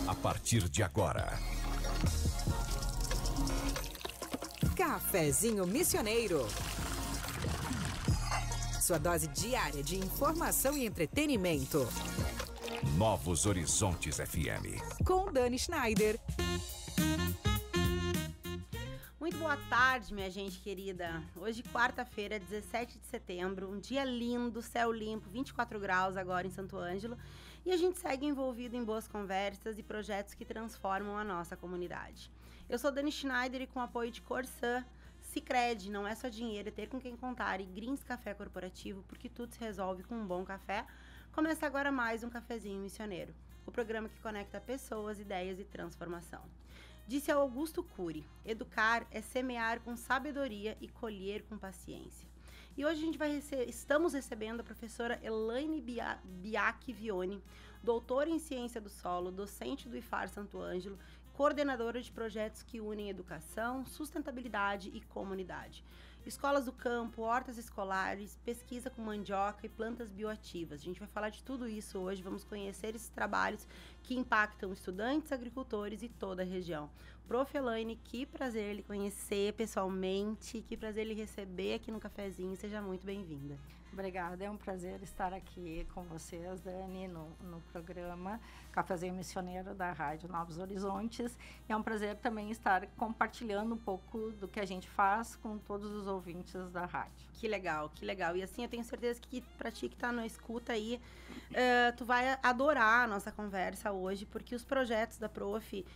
A partir de agora, Cafezinho Missioneiro. Sua dose diária de informação e entretenimento. Novos Horizontes FM. Com Dani Schneider. Muito boa tarde, minha gente querida. Hoje, quarta-feira, 17 de setembro, um dia lindo, céu limpo, 24 graus agora em Santo Ângelo. E a gente segue envolvido em boas conversas e projetos que transformam a nossa comunidade. Eu sou Dani Schneider e com apoio de Corsã, Sicredi, não é só dinheiro, é ter com quem contar, e Greens Café Corporativo, porque tudo se resolve com um bom café. Começa agora mais um Cafezinho Missioneiro, o programa que conecta pessoas, ideias e transformação. Disse Augusto Cury: educar é semear com sabedoria e colher com paciência. E hoje estamos recebendo a professora Elaine Biaki Vioni, doutora em Ciência do Solo, docente do IFAR Santo Ângelo, coordenadora de projetos que unem educação, sustentabilidade e comunidade. Escolas do campo, hortas escolares, pesquisa com mandioca e plantas bioativas. A gente vai falar de tudo isso hoje, vamos conhecer esses trabalhos que impactam estudantes, agricultores e toda a região. Prof. Elaine, que prazer lhe conhecer pessoalmente, que prazer lhe receber aqui no cafezinho, seja muito bem-vinda. Obrigada, é um prazer estar aqui com vocês, Dani, no programa Cafezinho Missioneiro da Rádio Novos Horizontes. E é um prazer também estar compartilhando um pouco do que a gente faz com todos os ouvintes da rádio. Que legal, que legal. E assim, eu tenho certeza que pra ti que tá na escuta aí, tu vai adorar a nossa conversa hoje, porque os projetos da Prof.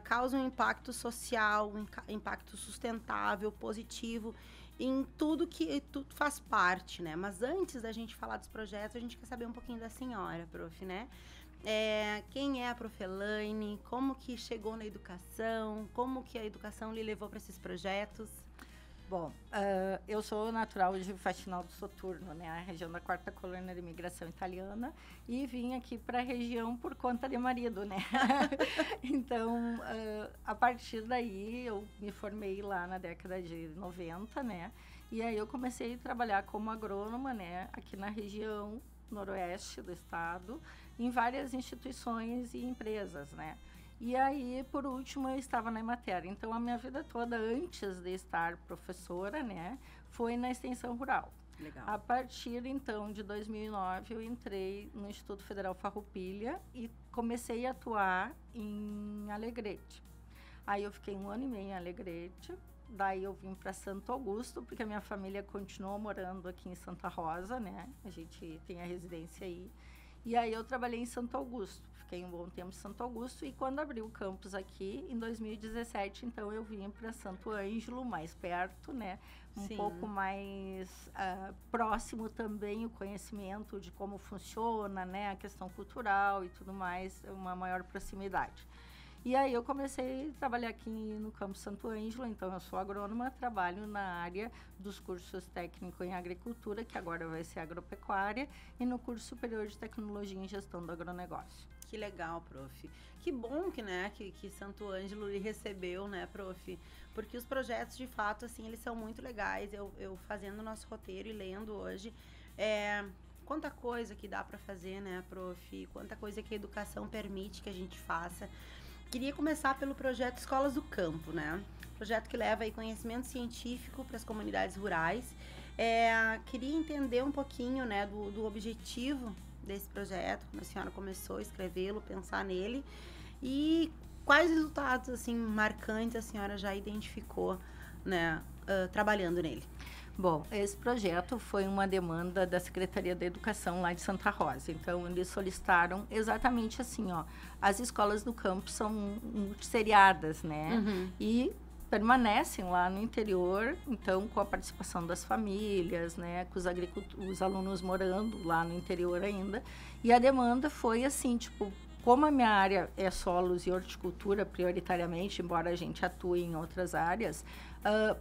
Causam um impacto social, um impacto sustentável, positivo, em tudo que tudo faz parte, né? Mas antes da gente falar dos projetos, a gente quer saber um pouquinho da senhora, Prof, né? Quem é a Prof. Elaine? Como que chegou na educação? Como que a educação lhe levou para esses projetos? Bom, eu sou natural de Faxinal do Soturno, né, a região da 4ª colônia de imigração italiana, e vim aqui para a região por conta de marido, né? Então, a partir daí, eu me formei lá na década de 90, né? E aí eu comecei a trabalhar como agrônoma, né, aqui na região noroeste do estado, em várias instituições e empresas, né? E aí, por último, eu estava na Emater. Então, a minha vida toda, antes de estar professora, né, foi na extensão rural. Legal. A partir, então, de 2009, eu entrei no Instituto Federal Farroupilha e comecei a atuar em Alegrete. Aí, eu fiquei 1 ano e meio em Alegrete. Daí, eu vim para Santo Augusto, porque a minha família continuou morando aqui em Santa Rosa, né? A gente tem a residência aí. E aí, eu trabalhei em Santo Augusto. Fiquei um bom tempo em Santo Augusto e quando abriu o campus aqui, em 2017, então eu vim para Santo Ângelo, mais perto, né? Um Sim. pouco mais próximo também o conhecimento de como funciona, né? A questão cultural e tudo mais, uma maior proximidade. E aí eu comecei a trabalhar aqui no campus Santo Ângelo, então eu sou agrônoma, trabalho na área dos cursos técnico em agricultura, que agora vai ser agropecuária, e no curso superior de tecnologia em gestão do agronegócio. Que legal, Prof. Que bom que, né, que Santo Ângelo lhe recebeu, né, Prof? Porque os projetos, de fato, assim, eles são muito legais. Eu fazendo o nosso roteiro e lendo hoje, quanta coisa que dá para fazer, né, Prof? Quanta coisa que a educação permite que a gente faça. Queria começar pelo projeto Escolas do Campo, né? Projeto que leva aí conhecimento científico para as comunidades rurais. Queria entender um pouquinho, né, do objetivo desse projeto, quando a senhora começou a escrevê-lo, pensar nele, e quais resultados, assim, marcantes a senhora já identificou, né, trabalhando nele? Bom, esse projeto foi uma demanda da Secretaria da Educação lá de Santa Rosa. Então, eles solicitaram exatamente assim, ó, as escolas do campo são multisseriadas, né? Uhum. E permanecem lá no interior, então, com a participação das famílias, né? Com os alunos morando lá no interior ainda. E a demanda foi assim, tipo, como a minha área é solos e horticultura prioritariamente, embora a gente atue em outras áreas,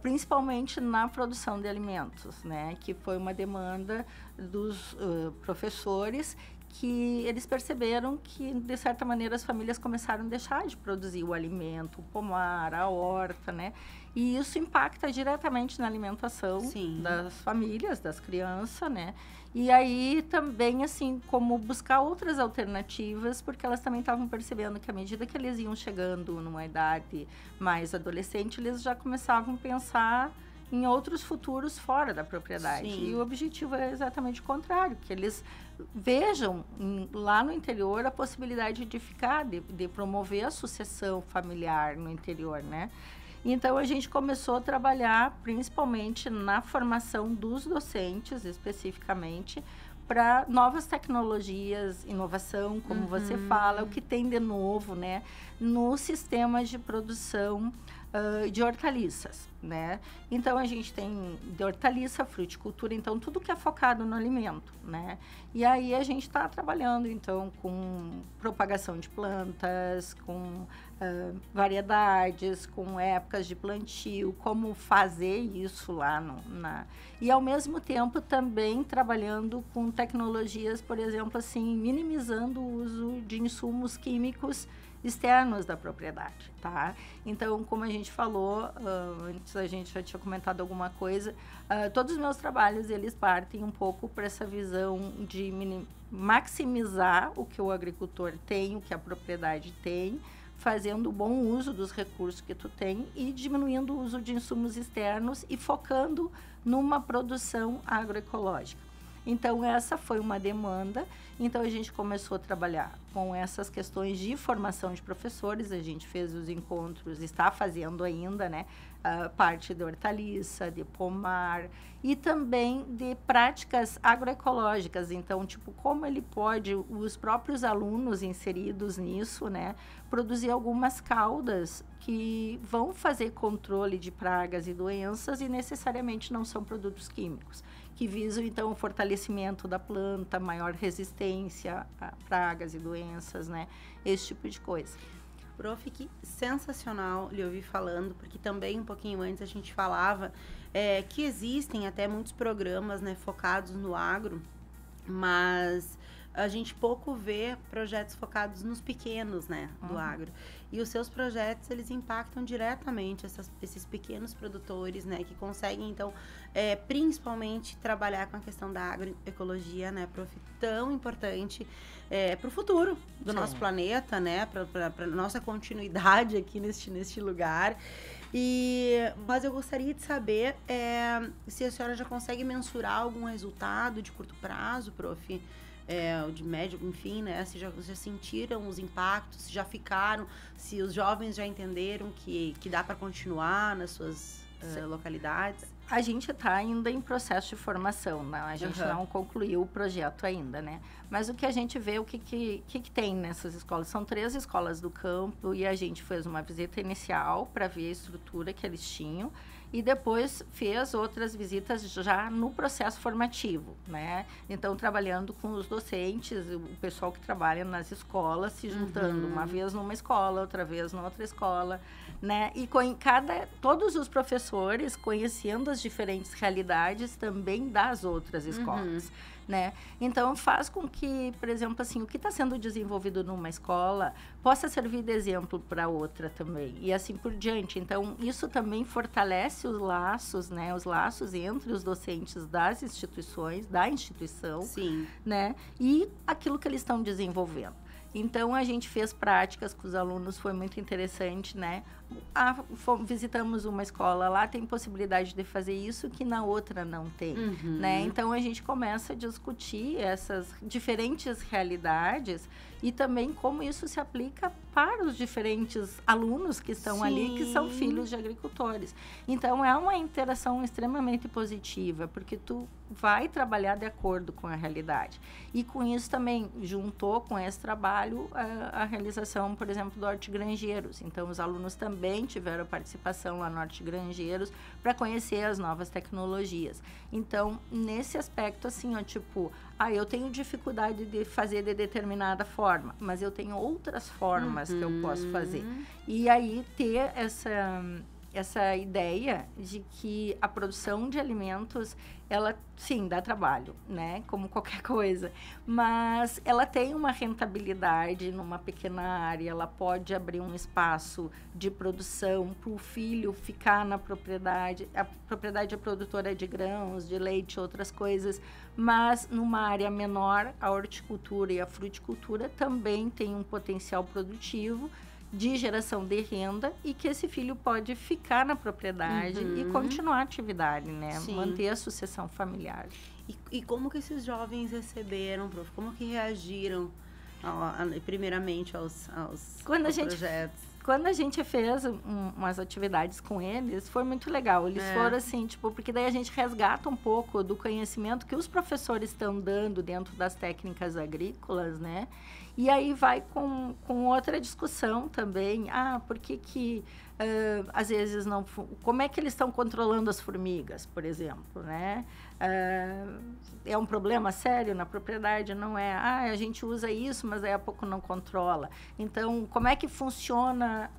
principalmente na produção de alimentos, né? Que foi uma demanda dos professores que eles perceberam que, de certa maneira, as famílias começaram a deixar de produzir o alimento, o pomar, a horta, né? E isso impacta diretamente na alimentação das famílias, das crianças, né? E aí também, assim, como buscar outras alternativas, porque elas também estavam percebendo que à medida que eles iam chegando numa idade mais adolescente, eles já começavam a pensar em outros futuros fora da propriedade. Sim. E o objetivo é exatamente o contrário, que eles vejam lá no interior a possibilidade de ficar, de promover a sucessão familiar no interior, né? Então, a gente começou a trabalhar principalmente na formação dos docentes, especificamente, para novas tecnologias, inovação, como você fala, o que tem de novo, né, no sistema de produção de hortaliças, né? Então, a gente tem de hortaliça, fruticultura, então, tudo que é focado no alimento, né? E aí, a gente está trabalhando, então, com propagação de plantas, com variedades, com épocas de plantio, como fazer isso lá E, ao mesmo tempo, também trabalhando com tecnologias, por exemplo, assim, minimizando o uso de insumos químicos externos da propriedade, tá? Então, como a gente falou, antes a gente já tinha comentado alguma coisa, todos os meus trabalhos, eles partem um pouco para essa visão de maximizar o que o agricultor tem, o que a propriedade tem, fazendo bom uso dos recursos que tu tem e diminuindo o uso de insumos externos e focando numa produção agroecológica. Então, essa foi uma demanda. Então, a gente começou a trabalhar com essas questões de formação de professores. A gente fez os encontros, está fazendo ainda, né? Parte de hortaliça, de pomar e também de práticas agroecológicas. Então, tipo, como ele pode, os próprios alunos inseridos nisso, né? Produzir algumas caudas que vão fazer controle de pragas e doenças e necessariamente não são produtos químicos, que visam, então, o fortalecimento da planta, maior resistência a pragas e doenças, né? Esse tipo de coisa. Prof, que sensacional lhe ouvir falando, porque também um pouquinho antes a gente falava que existem até muitos programas, né, focados no agro, mas a gente pouco vê projetos focados nos pequenos, né, do agro. E os seus projetos, eles impactam diretamente esses pequenos produtores, né, que conseguem, então, principalmente trabalhar com a questão da agroecologia, né, prof, tão importante para o futuro do nosso planeta, né, para nossa continuidade aqui neste lugar. Mas eu gostaria de saber se a senhora já consegue mensurar algum resultado de curto prazo, prof, de médio, enfim, né? Se já sentiram os impactos, se já ficaram, se os jovens já entenderam que dá para continuar nas suas localidades. A gente está ainda em processo de formação, né? A gente não concluiu o projeto ainda, né? Mas o que a gente vê, o que tem nessas escolas? São 3 escolas do campo e a gente fez uma visita inicial para ver a estrutura que eles tinham e depois fez outras visitas já no processo formativo, né? Então, trabalhando com os docentes, o pessoal que trabalha nas escolas, se juntando uma vez numa escola, outra vez noutra escola, né? E todos os professores conhecendo as diferentes realidades também das outras escolas, né? Então, faz com que, por exemplo, assim, o que está sendo desenvolvido numa escola possa servir de exemplo para outra também, e assim por diante. Então, isso também fortalece os laços, né? Os laços entre os docentes das instituições, da instituição, né? E aquilo que eles estão desenvolvendo. Então, a gente fez práticas com os alunos, foi muito interessante, né? Visitamos uma escola lá, tem possibilidade de fazer isso que na outra não tem, né? Então, a gente começa a discutir essas diferentes realidades e também como isso se aplica para os diferentes alunos que estão ali, que são filhos de agricultores. Então, é uma interação extremamente positiva, porque tu vai trabalhar de acordo com a realidade. E com isso também juntou com esse trabalho a realização, por exemplo, do Hortigranjeiros. Então, os alunos também tiveram participação lá no Hortigranjeiros para conhecer as novas tecnologias. Então, nesse aspecto, assim, ó, tipo, eu tenho dificuldade de fazer de determinada forma, mas eu tenho outras formas que eu posso fazer. E aí, ter essa ideia de que a produção de alimentos, ela, sim, dá trabalho, né? Como qualquer coisa. Mas ela tem uma rentabilidade numa pequena área, ela pode abrir um espaço de produção para o filho ficar na propriedade. A propriedade é produtora de grãos, de leite, outras coisas. Mas numa área menor, a horticultura e a fruticultura também tem um potencial produtivo de geração de renda e que esse filho pode ficar na propriedade e continuar a atividade, né? Sim. Manter a sucessão familiar. E como que esses jovens receberam, prof? Como que reagiram, primeiramente, aos projetos? Quando a gente fez umas atividades com eles, foi muito legal. Eles foram assim, tipo, porque daí a gente resgata um pouco do conhecimento que os professores estão dando dentro das técnicas agrícolas, né? E aí vai com outra discussão também. Por que às vezes não... Como é que eles estão controlando as formigas, por exemplo, né? É um problema sério na propriedade? Não é. A gente usa isso, mas daí a pouco não controla. Então, como é que funciona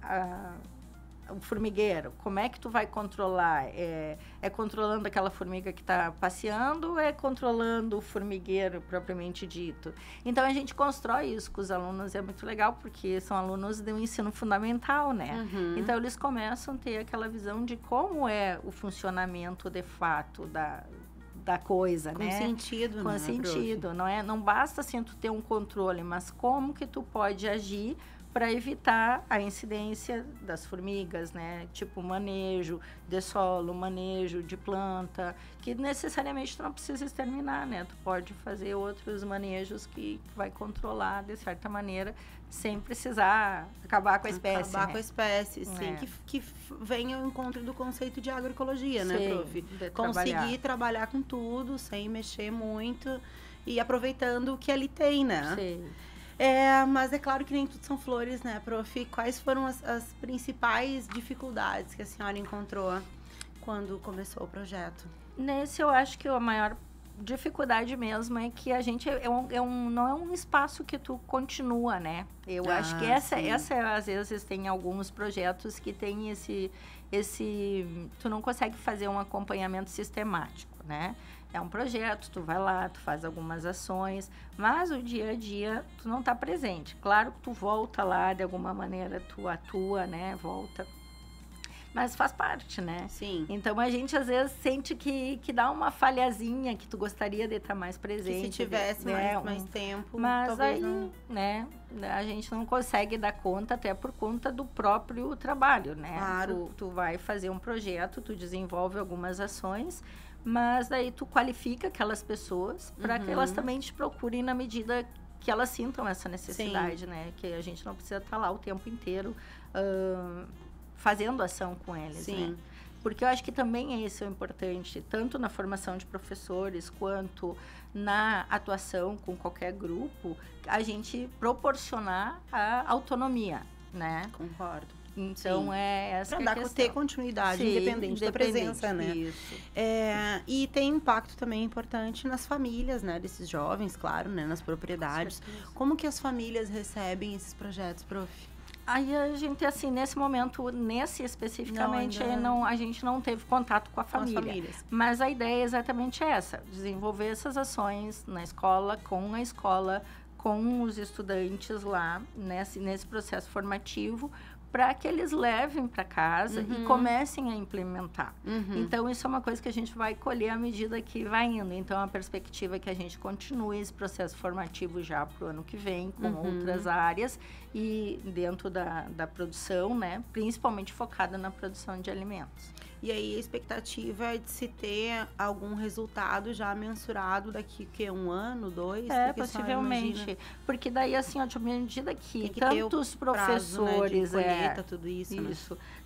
o formigueiro? Como é que tu vai controlar? É controlando aquela formiga que está passeando ou é controlando o formigueiro propriamente dito? Então, a gente constrói isso com os alunos, é muito legal, porque são alunos do ensino fundamental, né? Então, eles começam a ter aquela visão de como é o funcionamento de fato da coisa, né? Com sentido, Com sentido, não é? Não basta assim tu ter um controle, mas como que tu pode agir para evitar a incidência das formigas, né? Tipo manejo de solo, manejo de planta, que necessariamente tu não precisa exterminar, né? Tu pode fazer outros manejos que vai controlar de certa maneira, sem precisar acabar com a espécie. Acabar né? com a espécie, sim. Que vem ao encontro do conceito de agroecologia, né, prof? Conseguir trabalhar com tudo, sem mexer muito e aproveitando o que ali tem, né? Sim. Mas é claro que nem tudo são flores, né, prof? Quais foram as principais dificuldades que a senhora encontrou quando começou o projeto? Nesse, eu acho que a maior dificuldade mesmo é que a gente não é um espaço que tu continua, né? Eu acho que essa às vezes tem alguns projetos que tem esse tu não consegue fazer um acompanhamento sistemático, né? É um projeto, tu vai lá, tu faz algumas ações, mas o dia a dia tu não tá presente. Claro que tu volta lá, de alguma maneira tu atua, né? Volta. Mas faz parte, né? Sim. Então, a gente às vezes sente que dá uma falhazinha, que tu gostaria de estar mais presente. Que se tivesse mais tempo, mas talvez aí, não... né? A gente não consegue dar conta, até por conta do próprio trabalho, né? Claro. Tu vai fazer um projeto, tu desenvolve algumas ações, mas daí tu qualifica aquelas pessoas para que elas também te procurem na medida que elas sintam essa necessidade, né? Que a gente não precisa estar lá o tempo inteiro fazendo ação com eles, Sim. né? Porque eu acho que também isso é importante, tanto na formação de professores, quanto na atuação com qualquer grupo, a gente proporcionar a autonomia, né? Concordo. Então, essa para ter continuidade, Sim, independente da presença, né? Isso. E tem impacto também importante nas famílias, né? Desses jovens, claro, né? Nas propriedades. Como que as famílias recebem esses projetos, prof? Aí a gente, assim, nesse momento, especificamente, a gente não teve contato com a família. Com as famílias. Mas a ideia é exatamente essa, desenvolver essas ações na escola, com os estudantes lá, nesse processo formativo, para que eles levem para casa e comecem a implementar. Então, isso é uma coisa que a gente vai colher à medida que vai indo. Então, a perspectiva é que a gente continue esse processo formativo já para o ano que vem, com outras áreas e dentro da produção, né? Principalmente focada na produção de alimentos. E aí, a expectativa é de se ter algum resultado já mensurado daqui, que um ano, 2? Possivelmente. Porque daí, assim, à medida que prazo, tantos professores... né, de colheita, tudo isso, né?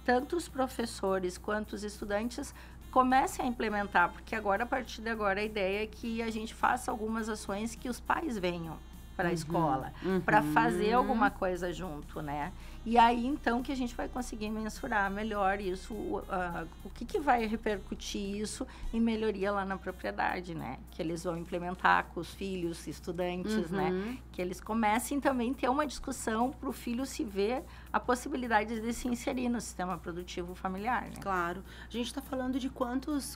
Tanto os professores quanto os estudantes comecem a implementar. Porque agora, a partir de agora, a ideia é que a gente faça algumas ações que os pais venham para a escola, para fazer alguma coisa junto, né? E aí, então, que a gente vai conseguir mensurar melhor isso, o que vai repercutir isso em melhoria lá na propriedade, né? Que eles vão implementar com os filhos, estudantes, né? Que eles comecem também a ter uma discussão para o filho se ver a possibilidade de se inserir no sistema produtivo familiar, né? Claro. A gente está falando de quantos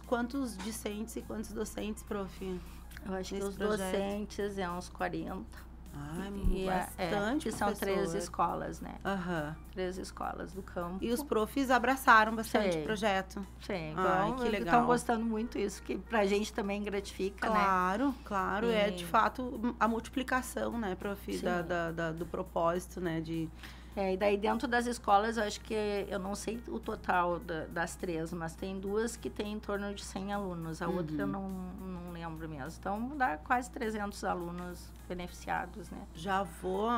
discentes e quantos docentes, prof? Eu acho que os docentes é uns 40. Bastante, que são 3 escolas, né? 3 escolas do campo. E os profs abraçaram bastante o projeto. Sim, que legal. Estão gostando muito isso, que pra gente também gratifica, né? Claro. É, de fato, a multiplicação, né, prof, do propósito, né, de... E daí dentro das escolas, eu acho que, eu não sei o total das 3, mas tem 2 que tem em torno de 100 alunos. A outra eu não lembro mesmo. Então, dá quase 300 alunos beneficiados, né? Já vou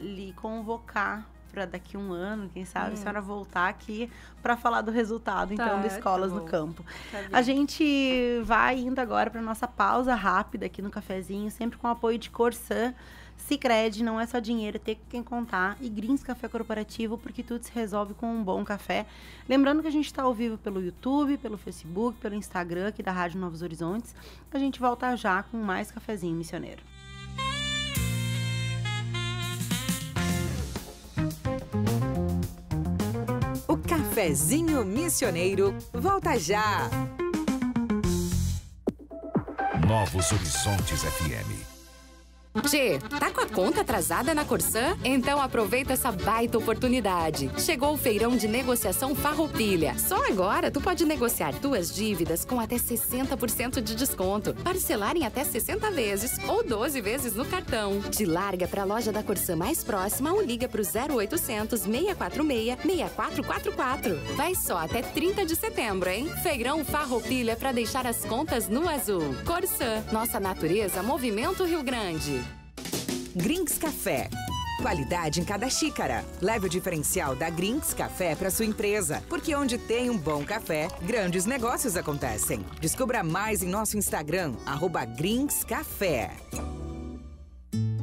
lhe convocar para daqui um ano, quem sabe, a senhora voltar aqui para falar do resultado, então, das escolas no campo. A gente vai indo agora para nossa pausa rápida aqui no cafezinho, sempre com o apoio de Corsã. Sicredi, não é só dinheiro, ter com quem contar. E Greens Café Corporativo, porque tudo se resolve com um bom café. Lembrando que a gente está ao vivo pelo YouTube, pelo Facebook, pelo Instagram aqui da Rádio Novos Horizontes. A gente volta já com mais cafezinho missioneiro. O cafezinho missioneiro volta já. Novos Horizontes FM. Tchê, tá com a conta atrasada na Corsã? Então aproveita essa baita oportunidade. Chegou o feirão de negociação Farroupilha. Só agora tu pode negociar tuas dívidas com até 60% de desconto, parcelar em até 60 vezes ou 12 vezes no cartão. Te larga pra loja da Corsã mais próxima ou liga pro 0800 646 6444. Vai só até 30 de setembro, hein? Feirão Farroupilha pra deixar as contas no azul. Corsã, nossa natureza, movimento Rio Grande. Greens Café. Qualidade em cada xícara. Leve o diferencial da Greens Café para sua empresa, porque onde tem um bom café, grandes negócios acontecem. Descubra mais em nosso Instagram, @greenscafé.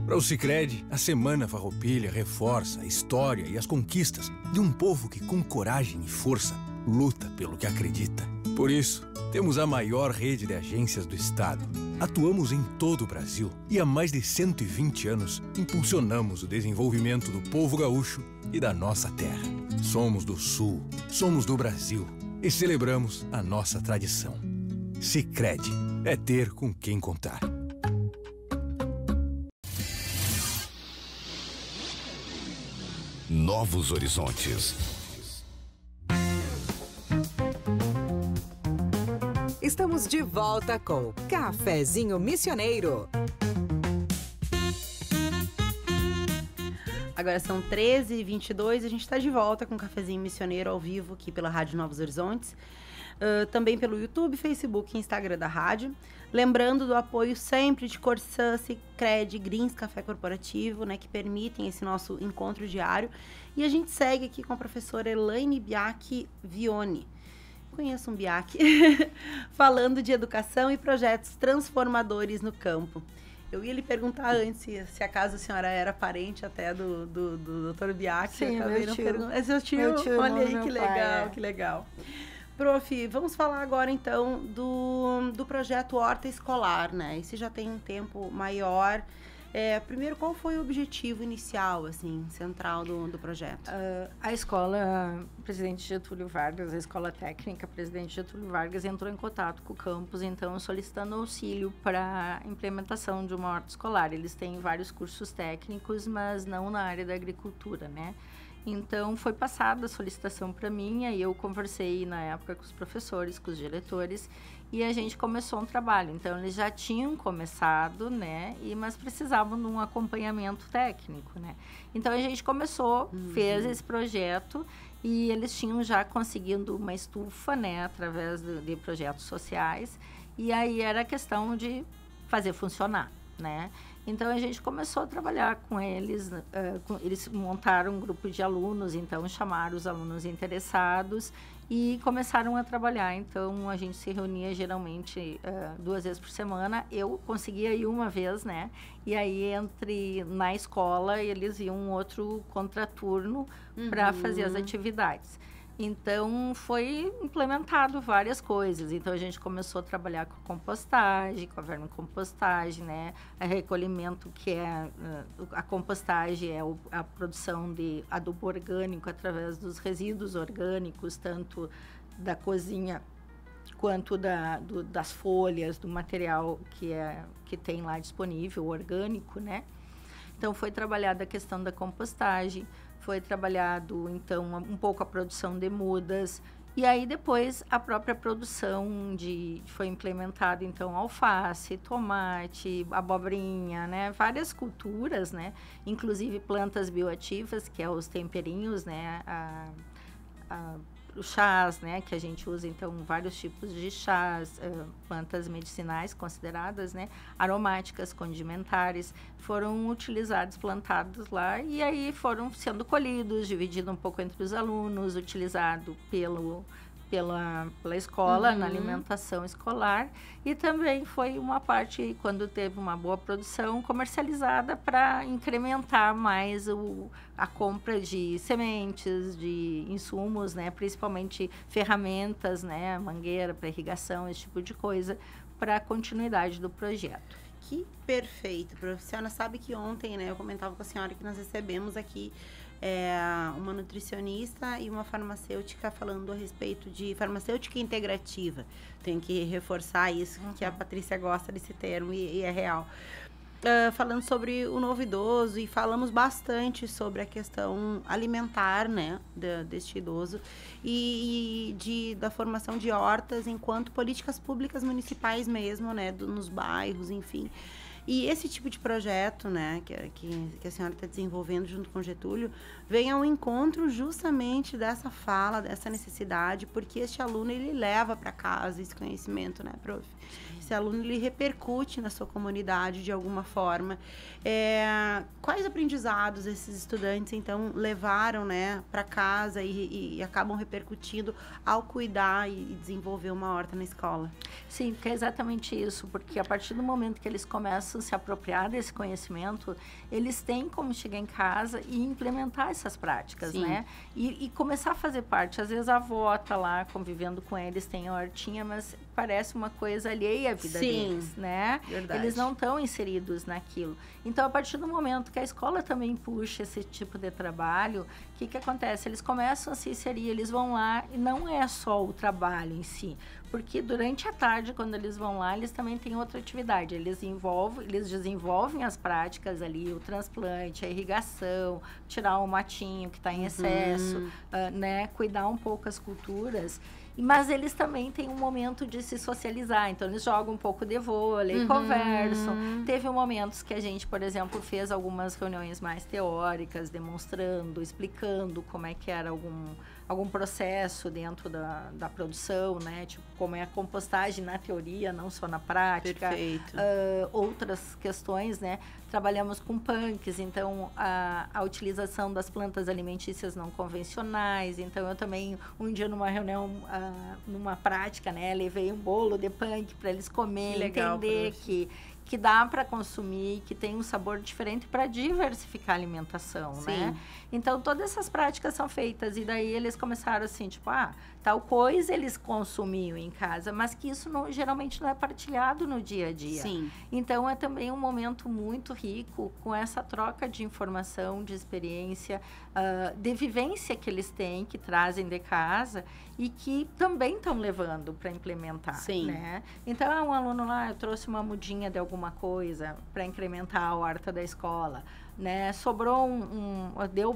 Para o Sicredi, a Semana Farroupilha reforça a história e as conquistas de um povo que, com coragem e força, luta pelo que acredita. Por isso, temos a maior rede de agências do estado. Atuamos em todo o Brasil e há mais de 120 anos impulsionamos o desenvolvimento do povo gaúcho e da nossa terra. Somos do Sul, somos do Brasil e celebramos a nossa tradição. Sicredi é ter com quem contar. Novos Horizontes. Estamos de volta com o Cafezinho Missioneiro. Agora são 13h22 e a gente está de volta com o Cafezinho Missioneiro ao vivo aqui pela Rádio Novos Horizontes. Também pelo YouTube, Facebook e Instagram da rádio. Lembrando do apoio sempre de Corsã, Sicredi, Greens Café Corporativo, né, que permitem esse nosso encontro diário. E a gente segue aqui com a professora Elaine Biaki Vione. Conheço um Biaki. Falando de educação e projetos transformadores no campo. Eu ia lhe perguntar antes se acaso a senhora era parente até do Dr. Biaki. Sim, meu tio. É seu tio? Meu tio, olha aí, que legal, pai, que legal. Prof, vamos falar agora então do projeto Horta Escolar, né? Esse já tem um tempo maior. Primeiro, qual foi o objetivo inicial, assim, central do projeto? A escola Presidente Getúlio Vargas, a escola técnica Presidente Getúlio Vargas, entrou em contato com o campus, então, solicitando auxílio para a implementação de uma horta escolar. Eles têm vários cursos técnicos, mas não na área da agricultura, né? Então, foi passada a solicitação para mim, aí eu conversei na época com os professores, com os diretores, e a gente começou um trabalho. Então, eles já tinham começado, né, mas precisavam de um acompanhamento técnico, né. Então, a gente começou, fez esse projeto, e eles tinham já conseguido uma estufa, né, através de projetos sociais, e aí era a questão de fazer funcionar, né. Então, a gente começou a trabalhar com eles, eles montaram um grupo de alunos, então chamaram os alunos interessados e começaram a trabalhar. Então, a gente se reunia geralmente 2 vezes por semana. Eu conseguia ir uma vez, né? E aí, na escola, eles iam um outro contraturno para fazer as atividades. Então, foi implementado várias coisas. Então, a gente começou a trabalhar com compostagem, com a vermicompostagem, né? A recolhimento, que é... a compostagem é a produção de adubo orgânico através dos resíduos orgânicos, tanto da cozinha quanto das folhas, do material que tem lá disponível, orgânico, né? Então, foi trabalhada a questão da compostagem, foi trabalhado, então, um pouco a produção de mudas. E aí, depois, a própria produção foi implementada, então, alface, tomate, abobrinha, né? Várias culturas, né? Inclusive plantas bioativas, que é os temperinhos, né? Os chás, né? Que a gente usa, então, vários tipos de chás, plantas medicinais consideradas, né? Aromáticas, condimentares, foram utilizados, plantados lá, e aí foram sendo colhidos, dividido um pouco entre os alunos, utilizado pela escola, na alimentação escolar, e também foi uma parte, quando teve uma boa produção, comercializada para incrementar mais a compra de sementes, de insumos, né, principalmente ferramentas, né, mangueira para irrigação, esse tipo de coisa, para a continuidade do projeto. Que perfeito, professora. Sabe que ontem, né, eu comentava com a senhora que nós recebemos aqui uma nutricionista e uma farmacêutica falando a respeito de farmacêutica integrativa. Tenho que reforçar isso, que a Patrícia gosta desse termo e é real. Falando sobre o novo idoso, e falamos bastante sobre a questão alimentar, né, deste idoso e da formação de hortas enquanto políticas públicas municipais mesmo, né, nos bairros, enfim. E esse tipo de projeto, né, que a senhora está desenvolvendo junto com o Getúlio, vem ao encontro justamente dessa fala, dessa necessidade, porque este aluno, ele leva para casa esse conhecimento, né, prof? Esse aluno, ele repercute na sua comunidade de alguma forma. Quais aprendizados esses estudantes, então, levaram, né, para casa e acabam repercutindo ao cuidar e desenvolver uma horta na escola? Sim, porque é exatamente isso, porque a partir do momento que eles começam a se apropriar desse conhecimento, eles têm como chegar em casa e implementar essas práticas, Sim. né? E começar a fazer parte. Às vezes a avó está lá convivendo com eles, tem a hortinha, mas parece uma coisa alheia à vida deles, né? Verdade. Eles não estão inseridos naquilo. Então, a partir do momento que a escola também puxa esse tipo de trabalho, o que acontece? Eles começam a se inserir, eles vão lá, e não é só o trabalho em si, porque durante a tarde, quando eles vão lá, eles também têm outra atividade. Eles desenvolvem as práticas ali, o transplante, a irrigação, tirar o matinho que está em excesso, né? Cuidar um pouco as culturas. Mas eles também têm um momento de se socializar. Então, eles jogam um pouco de vôlei, conversam. Teve momentos que a gente, por exemplo, fez algumas reuniões mais teóricas, demonstrando, explicando como é que era algum processo dentro da produção, né? Tipo, como é a compostagem na teoria, não só na prática. Perfeito. Outras questões, né? Trabalhamos com punks, então a utilização das plantas alimentícias não convencionais. Então, eu também, um dia numa reunião, numa prática, né? Levei um bolo de punk para eles comerem, entender que dá para consumir, que tem um sabor diferente para diversificar a alimentação, né? Então, todas essas práticas são feitas. E daí, eles começaram assim, tipo, tal coisa eles consumiam em casa, mas que isso geralmente não é partilhado no dia a dia. Sim. Então, é também um momento muito rico com essa troca de informação, de experiência, de vivência que eles têm, que trazem de casa e que também estão levando para implementar, né? Então, um aluno lá, eu trouxe uma mudinha de alguma coisa para incrementar a horta da escola, né? Sobrou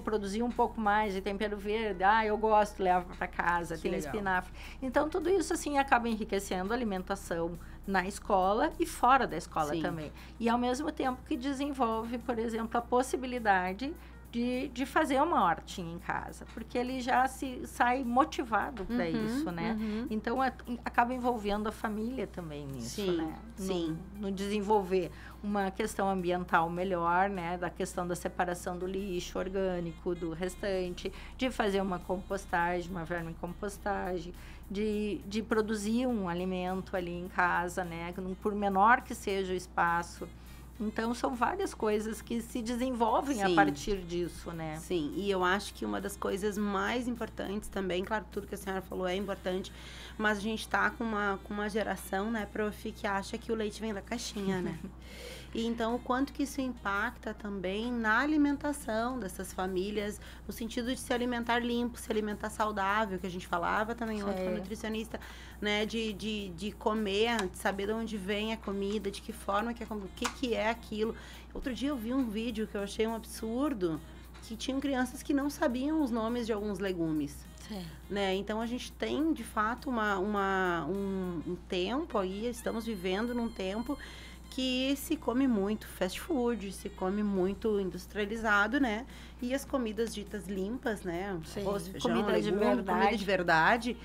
produzir um pouco mais de tempero verde, eu gosto, levo para casa, tem espinafre. Então, tudo isso, assim, acaba enriquecendo a alimentação na escola e fora da escola também. E, ao mesmo tempo que desenvolve, por exemplo, a possibilidade de fazer uma hortinha em casa, porque ele já sai motivado para isso, né? Então, acaba envolvendo a família também nisso, né? No desenvolver uma questão ambiental melhor, né? Da questão da separação do lixo orgânico do restante, de fazer uma compostagem, uma vermicompostagem, de produzir um alimento ali em casa, né? Por menor que seja o espaço. Então, são várias coisas que se desenvolvem a partir disso, né? Sim, e eu acho que uma das coisas mais importantes também, claro, tudo que a senhora falou é importante, mas a gente está com uma geração, né, prof, que acha que o leite vem da caixinha, né? E então, o quanto que isso impacta também na alimentação dessas famílias, no sentido de se alimentar limpo, se alimentar saudável, que a gente falava também ontem com a nutricionista, né, de comer, de saber de onde vem a comida, de que forma que é, o que é aquilo. Outro dia eu vi um vídeo que eu achei um absurdo, que tinham crianças que não sabiam os nomes de alguns legumes. Né? Então, a gente tem, de fato, um tempo aí, estamos vivendo num tempo que se come muito fast food, se come muito industrializado, né? E as comidas ditas limpas, né? Arroz, feijão, comida de verdade,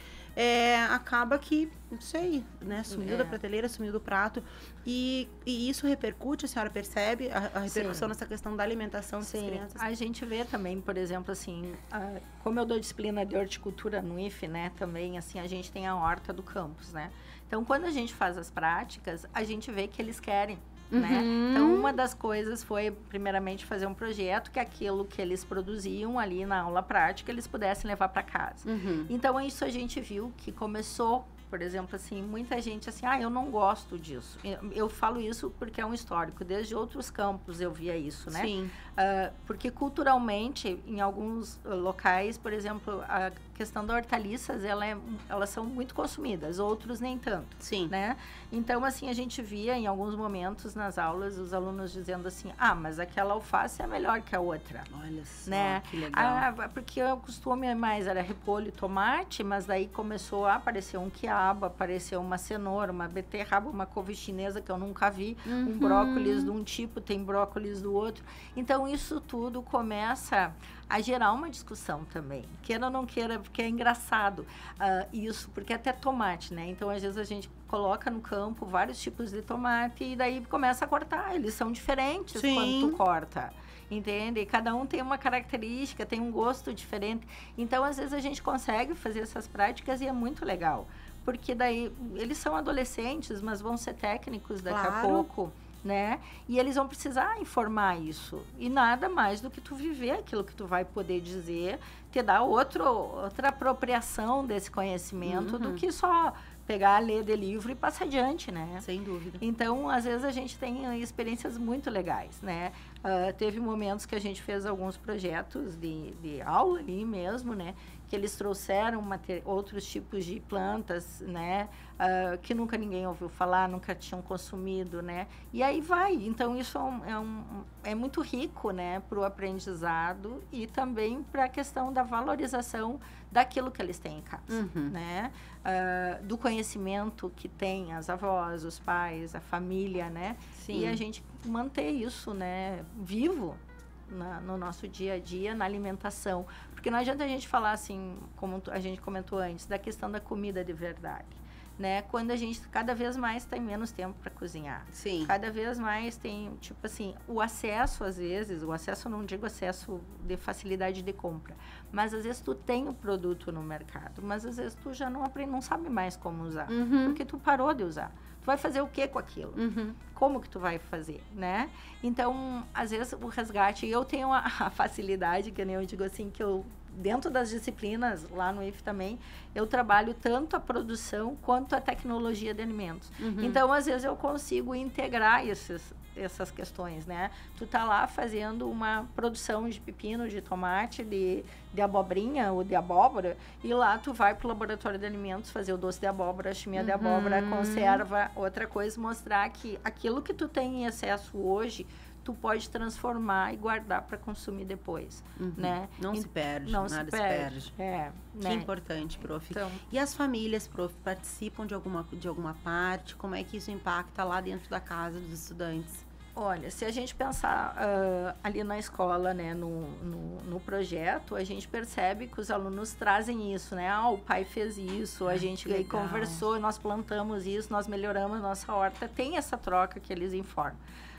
acaba que, não sei, né? Sumiu da prateleira, sumiu do prato. E isso repercute, a senhora percebe a repercussão nessa questão da alimentação dessas crianças? A gente vê também, por exemplo, assim, como eu dou disciplina de horticultura no IF, né? Também, assim, a gente tem a horta do campus, né? Então, quando a gente faz as práticas, a gente vê que eles querem, né? Então, uma das coisas foi, primeiramente, fazer um projeto que aquilo que eles produziam ali na aula prática, eles pudessem levar para casa. Então, isso a gente viu que começou, por exemplo, assim, muita gente assim, eu não gosto disso. Eu falo isso porque é um histórico. Desde outros campos eu via isso, né? Sim. Porque culturalmente, em alguns locais, por exemplo, a questão das hortaliças, elas são muito consumidas, outros nem tanto. Sim. Né? Então, assim, a gente via em alguns momentos nas aulas os alunos dizendo assim, mas aquela alface é melhor que a outra. Olha só, né? que legal. Porque o costume mais era repolho e tomate, mas daí começou a aparecer um quiabo, apareceu uma cenoura, uma beterraba, uma couve chinesa que eu nunca vi, um brócolis de um tipo, tem brócolis do outro. Então, isso tudo começa a gerar uma discussão também. Queira ou não queira, porque é engraçado isso, porque até tomate, né? Então, às vezes, a gente coloca no campo vários tipos de tomate e daí começa a cortar. Eles são diferentes quando tu corta. Entende? Cada um tem uma característica, tem um gosto diferente. Então, às vezes, a gente consegue fazer essas práticas e é muito legal. Porque daí, eles são adolescentes, mas vão ser técnicos daqui a pouco, né? E eles vão precisar informar isso. E nada mais do que tu viver aquilo que tu vai poder dizer, te dar outra apropriação desse conhecimento do que só pegar, ler de livro e passar adiante, né? Sem dúvida. Então, às vezes, a gente tem experiências muito legais, né? Teve momentos que a gente fez alguns projetos de aula ali mesmo, né? Que eles trouxeram outros tipos de plantas, né? Que nunca ninguém ouviu falar, nunca tinham consumido, né? E aí vai. Então, isso é muito rico, né? Para o aprendizado e também para a questão da valorização daquilo que eles têm em casa, né? Do conhecimento que tem as avós, os pais, a família, né? Sim. E a gente manter isso, né? Vivo no nosso dia a dia, na alimentação. Porque não adianta a gente falar assim, como a gente comentou antes, da questão da comida de verdade, né? Quando a gente cada vez mais tem menos tempo para cozinhar. Sim. Cada vez mais tem, tipo assim, o acesso às vezes, não digo acesso de facilidade de compra, mas às vezes tu tem o produto no mercado, mas às vezes tu já não sabe mais como usar, porque tu parou de usar. Tu vai fazer o que com aquilo? Como que tu vai fazer, né? Então, às vezes, o resgate... Eu tenho a facilidade, que nem eu digo assim, que eu... Dentro das disciplinas, lá no IF também, eu trabalho tanto a produção quanto a tecnologia de alimentos. Então, às vezes, eu consigo integrar essas questões, né? Tu tá lá fazendo uma produção de pepino, de tomate, de abobrinha ou de abóbora, e lá tu vai pro laboratório de alimentos fazer o doce de abóbora, a chimia de abóbora, a conserva, outra coisa, mostrar que aquilo que tu tem em excesso hoje, tu pode transformar e guardar para consumir depois, né? Não se perde, nada se perde. Que né? importante, prof. Então, e as famílias, prof, participam de alguma parte? Como é que isso impacta lá dentro da casa dos estudantes? Olha, se a gente pensar ali na escola, né, no projeto, a gente percebe que os alunos trazem isso, né? O pai fez isso, a gente aí conversou, nós plantamos isso, nós melhoramos a nossa horta. Tem essa troca que eles informam.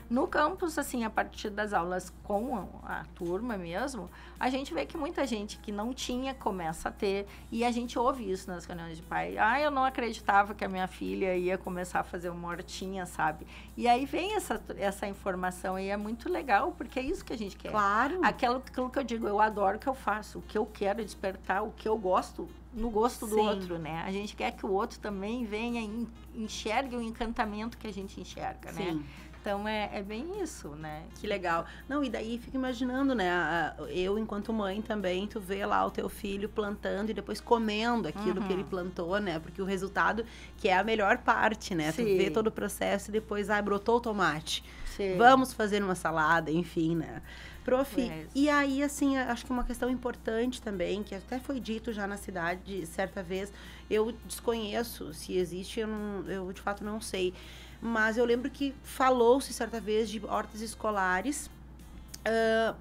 No campus, assim, a partir das aulas com a turma mesmo, a gente vê que muita gente que não tinha começa a ter, e a gente ouve isso nas reuniões de pai. Eu não acreditava que a minha filha ia começar a fazer uma hortinha, sabe? E aí vem essa informação e é muito legal, porque é isso que a gente quer. Claro. Aquilo que eu digo, eu adoro o que eu faço, o que eu quero despertar, o que eu gosto, no gosto do outro, né? A gente quer que o outro também venha e enxergue o encantamento que a gente enxerga, né? Sim. Então, é bem isso, né? Que legal. Não, e daí fica imaginando, né? Eu, enquanto mãe também, tu vê lá o teu filho plantando e depois comendo aquilo que ele plantou, né? Porque o resultado, que é a melhor parte, né? Sim. Tu vê todo o processo e depois, brotou o tomate. Sim. Vamos fazer uma salada, enfim, né? Prof, e aí, assim, acho que uma questão importante também, que até foi dito já na cidade, certa vez, eu desconheço se existe, eu de fato não sei. Mas eu lembro que falou-se certa vez de hortas escolares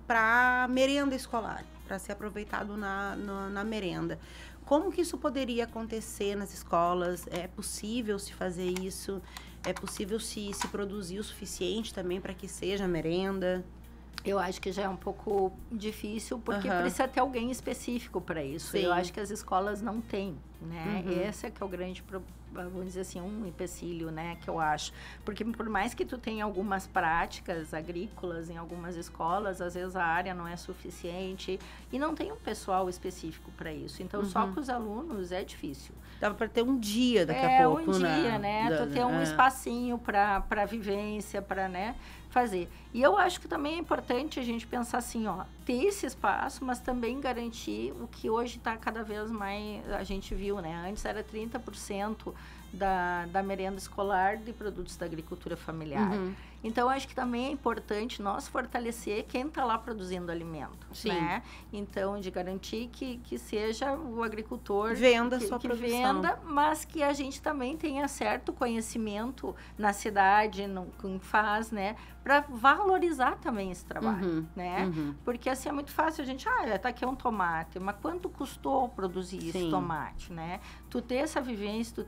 para merenda escolar, para ser aproveitado na merenda. Como que isso poderia acontecer nas escolas? É possível se fazer isso? É possível se produzir o suficiente também para que seja merenda? Eu acho que já é um pouco difícil, porque precisa ter alguém específico para isso. Sim. Eu acho que as escolas não têm, né? Esse é que é o grande vamos dizer assim, um empecilho, né, que eu acho. Porque por mais que tu tenha algumas práticas agrícolas em algumas escolas, às vezes a área não é suficiente e não tem um pessoal específico para isso. Então, só com os alunos é difícil. Dava para ter um dia daqui a pouco, um dia, né? Tu ter um espacinho para vivência, para, né, fazer. E eu acho que também é importante a gente pensar assim, ter esse espaço, mas também garantir o que hoje está cada vez mais, a gente viu, né? Antes era 30% da merenda escolar de produtos da agricultura familiar. Então, acho que também é importante nós fortalecer quem está lá produzindo alimento, né? Então, de garantir que seja o agricultor venda sua que produção. Venda, mas que a gente também tenha certo conhecimento na cidade, quem faz, né? Para valorizar também esse trabalho, né? Porque assim é muito fácil a gente, tá aqui um tomate, mas quanto custou produzir esse tomate, né? Tu ter essa vivência,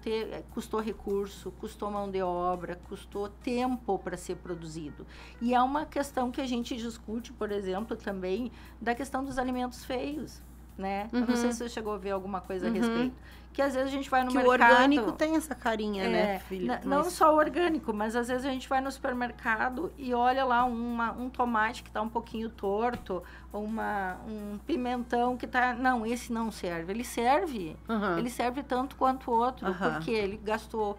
custou recurso, custou mão de obra, custou tempo para ser produzido. E é uma questão que a gente discute, por exemplo, também da questão dos alimentos feios, né? Eu não sei se você chegou a ver alguma coisa a respeito. Que às vezes a gente vai no mercado... Que o orgânico tem essa carinha, né, filho? Não só o orgânico, mas às vezes a gente vai no supermercado e olha lá um tomate que está um pouquinho torto, ou um pimentão que está... Não, esse não serve. Ele serve. Ele serve tanto quanto o outro, porque ele gastou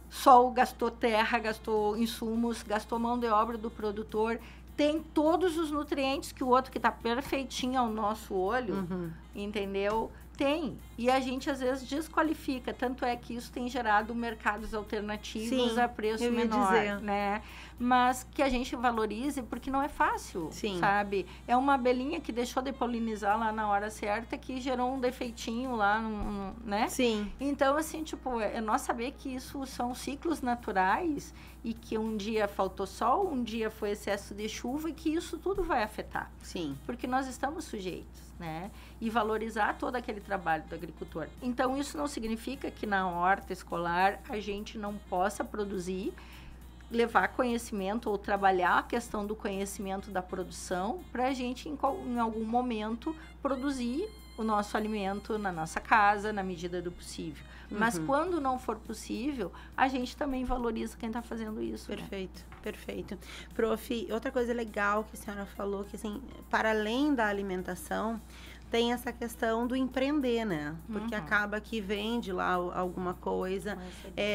sol, gastou terra, gastou insumos, gastou mão de obra do produtor, tem todos os nutrientes que o outro que está perfeitinho ao nosso olho, entendeu? Tem. E a gente, às vezes, desqualifica. Tanto é que isso tem gerado mercados alternativos a preço menor, né? Mas que a gente valorize, porque não é fácil, sabe? É uma abelhinha que deixou de polinizar lá na hora certa, que gerou um defeitinho lá, né? Sim. Então, assim, tipo, é nós saber que isso são ciclos naturais e que um dia faltou sol, um dia foi excesso de chuva e que isso tudo vai afetar. Sim. Porque nós estamos sujeitos, né? E valorizar todo aquele trabalho do agricultor. Então, isso não significa que na horta escolar a gente não possa produzir, levar conhecimento ou trabalhar a questão do conhecimento da produção para a gente, em algum momento, produzir o nosso alimento na nossa casa, na medida do possível. Mas quando não for possível, a gente também valoriza quem está fazendo isso. Perfeito, né? Perfeito. Prof, outra coisa legal que a senhora falou, que assim, para além da alimentação, tem essa questão do empreender, né? Porque acaba que vende lá alguma coisa.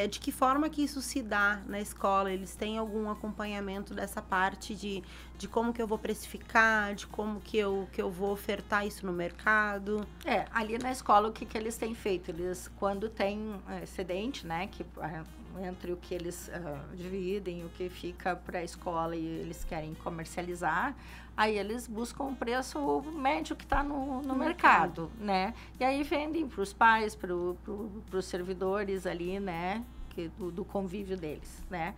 De que forma que isso se dá na escola? Eles têm algum acompanhamento dessa parte de como que eu vou precificar, de como que eu vou ofertar isso no mercado? Ali na escola, o que eles têm feito? Eles, quando tem excedente, né? Que entre o que eles dividem, o que fica para a escola e eles querem comercializar, aí eles buscam o preço médio que está no mercado, né? E aí vendem para os pais, para os servidores ali, né? Do convívio deles, né?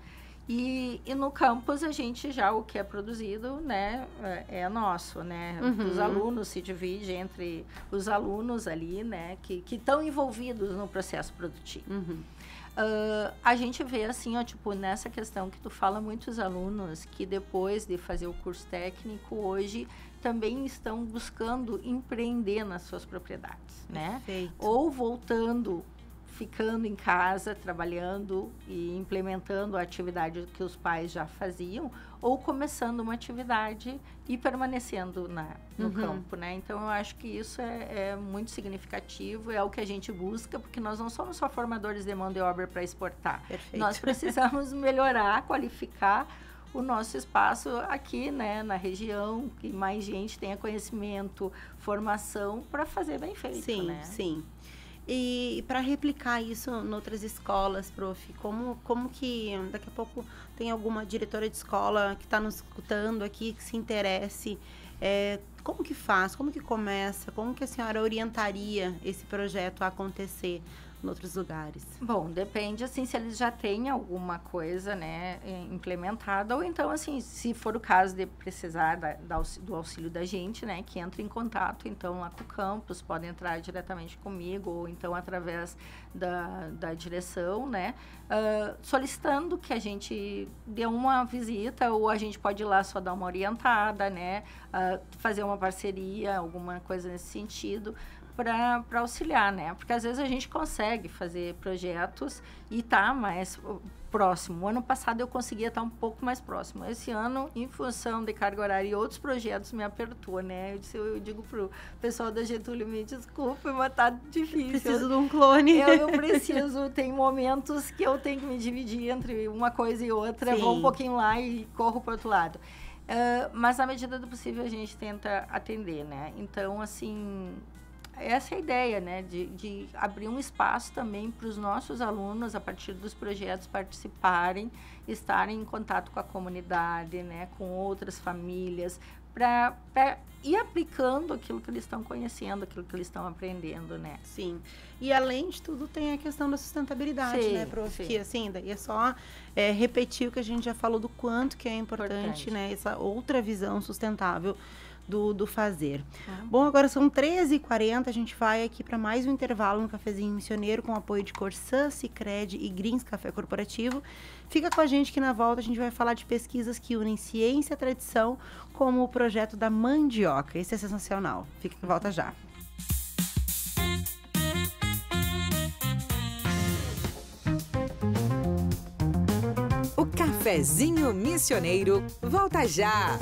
E no campus a gente já, o que é produzido, né, é nosso, né? Os alunos se dividem entre os alunos ali, né, que estão envolvidos no processo produtivo. A gente vê assim, ó, tipo, nessa questão que tu fala, muitos alunos que depois de fazer o curso técnico, hoje também estão buscando empreender nas suas propriedades, né? Perfeito. Ou voltando, ficando em casa, trabalhando e implementando a atividade que os pais já faziam, ou começando uma atividade e permanecendo no campo, né? Então, eu acho que isso é muito significativo, é o que a gente busca, porque nós não somos só formadores de mão de obra para exportar. Perfeito. Nós precisamos melhorar, qualificar o nosso espaço aqui, né, na região, que mais gente tenha conhecimento, formação para fazer bem feito, sim, né? Sim. E para replicar isso em outras escolas, prof, como que daqui a pouco tem alguma diretora de escola que está nos escutando aqui, que se interesse, como que faz, como que começa, como que a senhora orientaria esse projeto a acontecer em outros lugares? Bom, depende, assim, se eles já têm alguma coisa, né, implementada, ou então, assim, se for o caso de precisar do auxílio da gente, né, que entre em contato, então, lá com o campus, podem entrar diretamente comigo, ou então através da direção, né, solicitando que a gente dê uma visita, ou a gente pode ir lá só dar uma orientada, né, fazer uma parceria, alguma coisa nesse sentido, para auxiliar, né? Porque às vezes a gente consegue fazer projetos e tá mais próximo. O ano passado eu conseguia estar um pouco mais próximo. Esse ano, em função de carga horária e outros projetos, me apertou, né? Eu digo pro pessoal da Getúlio, me desculpe, mas tá difícil. Preciso de um clone. Eu preciso, tem momentos que eu tenho que me dividir entre uma coisa e outra, vou um pouquinho lá e corro pro outro lado. Mas na medida do possível a gente tenta atender, né? Então, assim, essa é a ideia, né, de abrir um espaço também para os nossos alunos, a partir dos projetos, participarem, estarem em contato com a comunidade, né, com outras famílias, para ir aplicando aquilo que eles estão conhecendo, aquilo que eles estão aprendendo, né? Sim. E além de tudo, tem a questão da sustentabilidade, sim, né, prof? Sim. Que, assim, daí é só repetir o que a gente já falou do quanto que é importante, né, essa outra visão sustentável do fazer. Bom, agora são 13h40, a gente vai aqui para mais um intervalo no Cafezinho Missioneiro com apoio de Corsã, Sicredi e Greens Café Corporativo. Fica com a gente que na volta a gente vai falar de pesquisas que unem ciência e tradição, como o projeto da mandioca. Esse é sensacional. Fica em volta já. O Cafezinho Missioneiro volta já!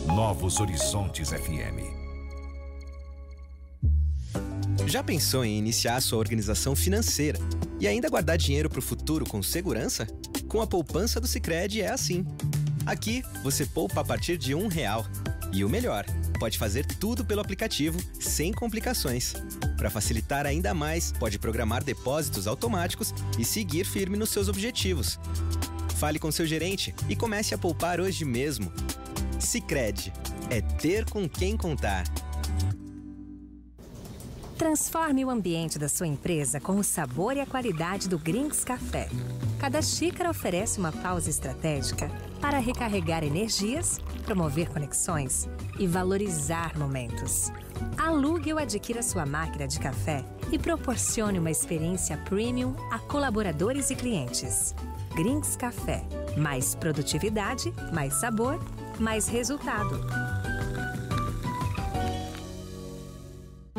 Novos Horizontes FM. Já pensou em iniciar sua organização financeira e ainda guardar dinheiro para o futuro com segurança? Com a poupança do Sicredi é assim. Aqui, você poupa a partir de R$1. E o melhor, pode fazer tudo pelo aplicativo, sem complicações. Para facilitar ainda mais, pode programar depósitos automáticos e seguir firme nos seus objetivos. Fale com seu gerente e comece a poupar hoje mesmo. Sicredi, é ter com quem contar. Transforme o ambiente da sua empresa com o sabor e a qualidade do Greens Café. Cada xícara oferece uma pausa estratégica para recarregar energias, promover conexões e valorizar momentos. Alugue ou adquira sua máquina de café e proporcione uma experiência premium a colaboradores e clientes. Greens Café. Mais produtividade, mais sabor, mais resultado.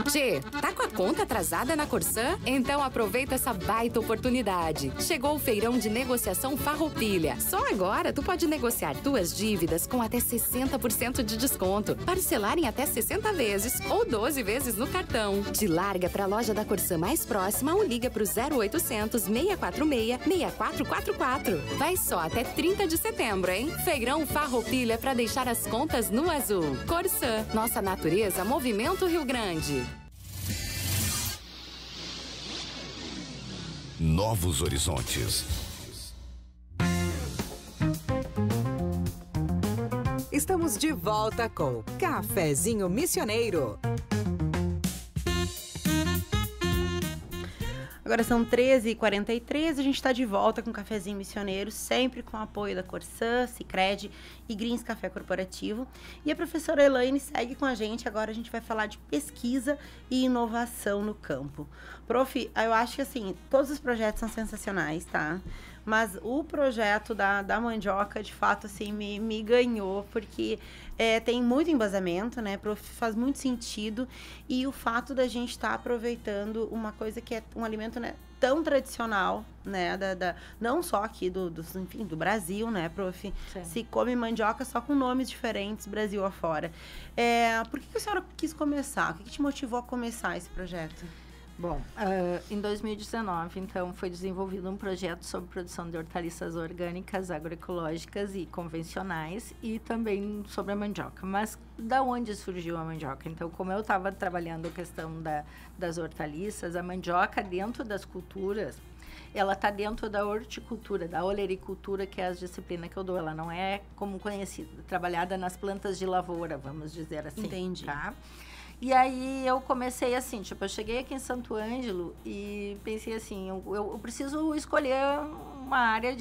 Tchê, tá com a conta atrasada na Corsã? Então aproveita essa baita oportunidade. Chegou o feirão de negociação Farroupilha. Só agora tu pode negociar tuas dívidas com até 60% de desconto, parcelar em até 60 vezes ou 12 vezes no cartão. Te larga pra loja da Corsã mais próxima ou liga pro 0800 646 6444. Vai só até 30 de setembro, hein? Feirão Farroupilha pra deixar as contas no azul. Corsã, nossa natureza, movimento Rio Grande. Novos Horizontes. Estamos de volta com Cafezinho Missioneiro. Agora são 13h43, a gente está de volta com o Cafezinho Missioneiro, sempre com o apoio da Corsã, Sicredi e Greens Café Corporativo. E a professora Elaine segue com a gente, agora a gente vai falar de pesquisa e inovação no campo. Prof, eu acho que assim, todos os projetos são sensacionais, tá? Mas o projeto da mandioca, de fato, assim, me ganhou, porque tem muito embasamento, né? Faz muito sentido. E o fato da gente estar aproveitando uma coisa que é um alimento, né, tão tradicional, né? Não só aqui do Brasil, né, prof? Sim. Se come mandioca só com nomes diferentes, Brasil afora. Por que a senhora quis começar? O que te motivou a começar esse projeto? Bom, em 2019, então, foi desenvolvido um projeto sobre produção de hortaliças orgânicas, agroecológicas e convencionais, e também sobre a mandioca. Mas da onde surgiu a mandioca? Então, como eu estava trabalhando a questão das hortaliças, a mandioca dentro das culturas, ela está dentro da horticultura, da olericultura, que é a disciplina que eu dou. Ela não é como conhecida, trabalhada nas plantas de lavoura, vamos dizer assim. Entendi. Tá? E aí eu comecei assim, tipo, eu cheguei aqui em Santo Ângelo e pensei assim, eu preciso escolher uma área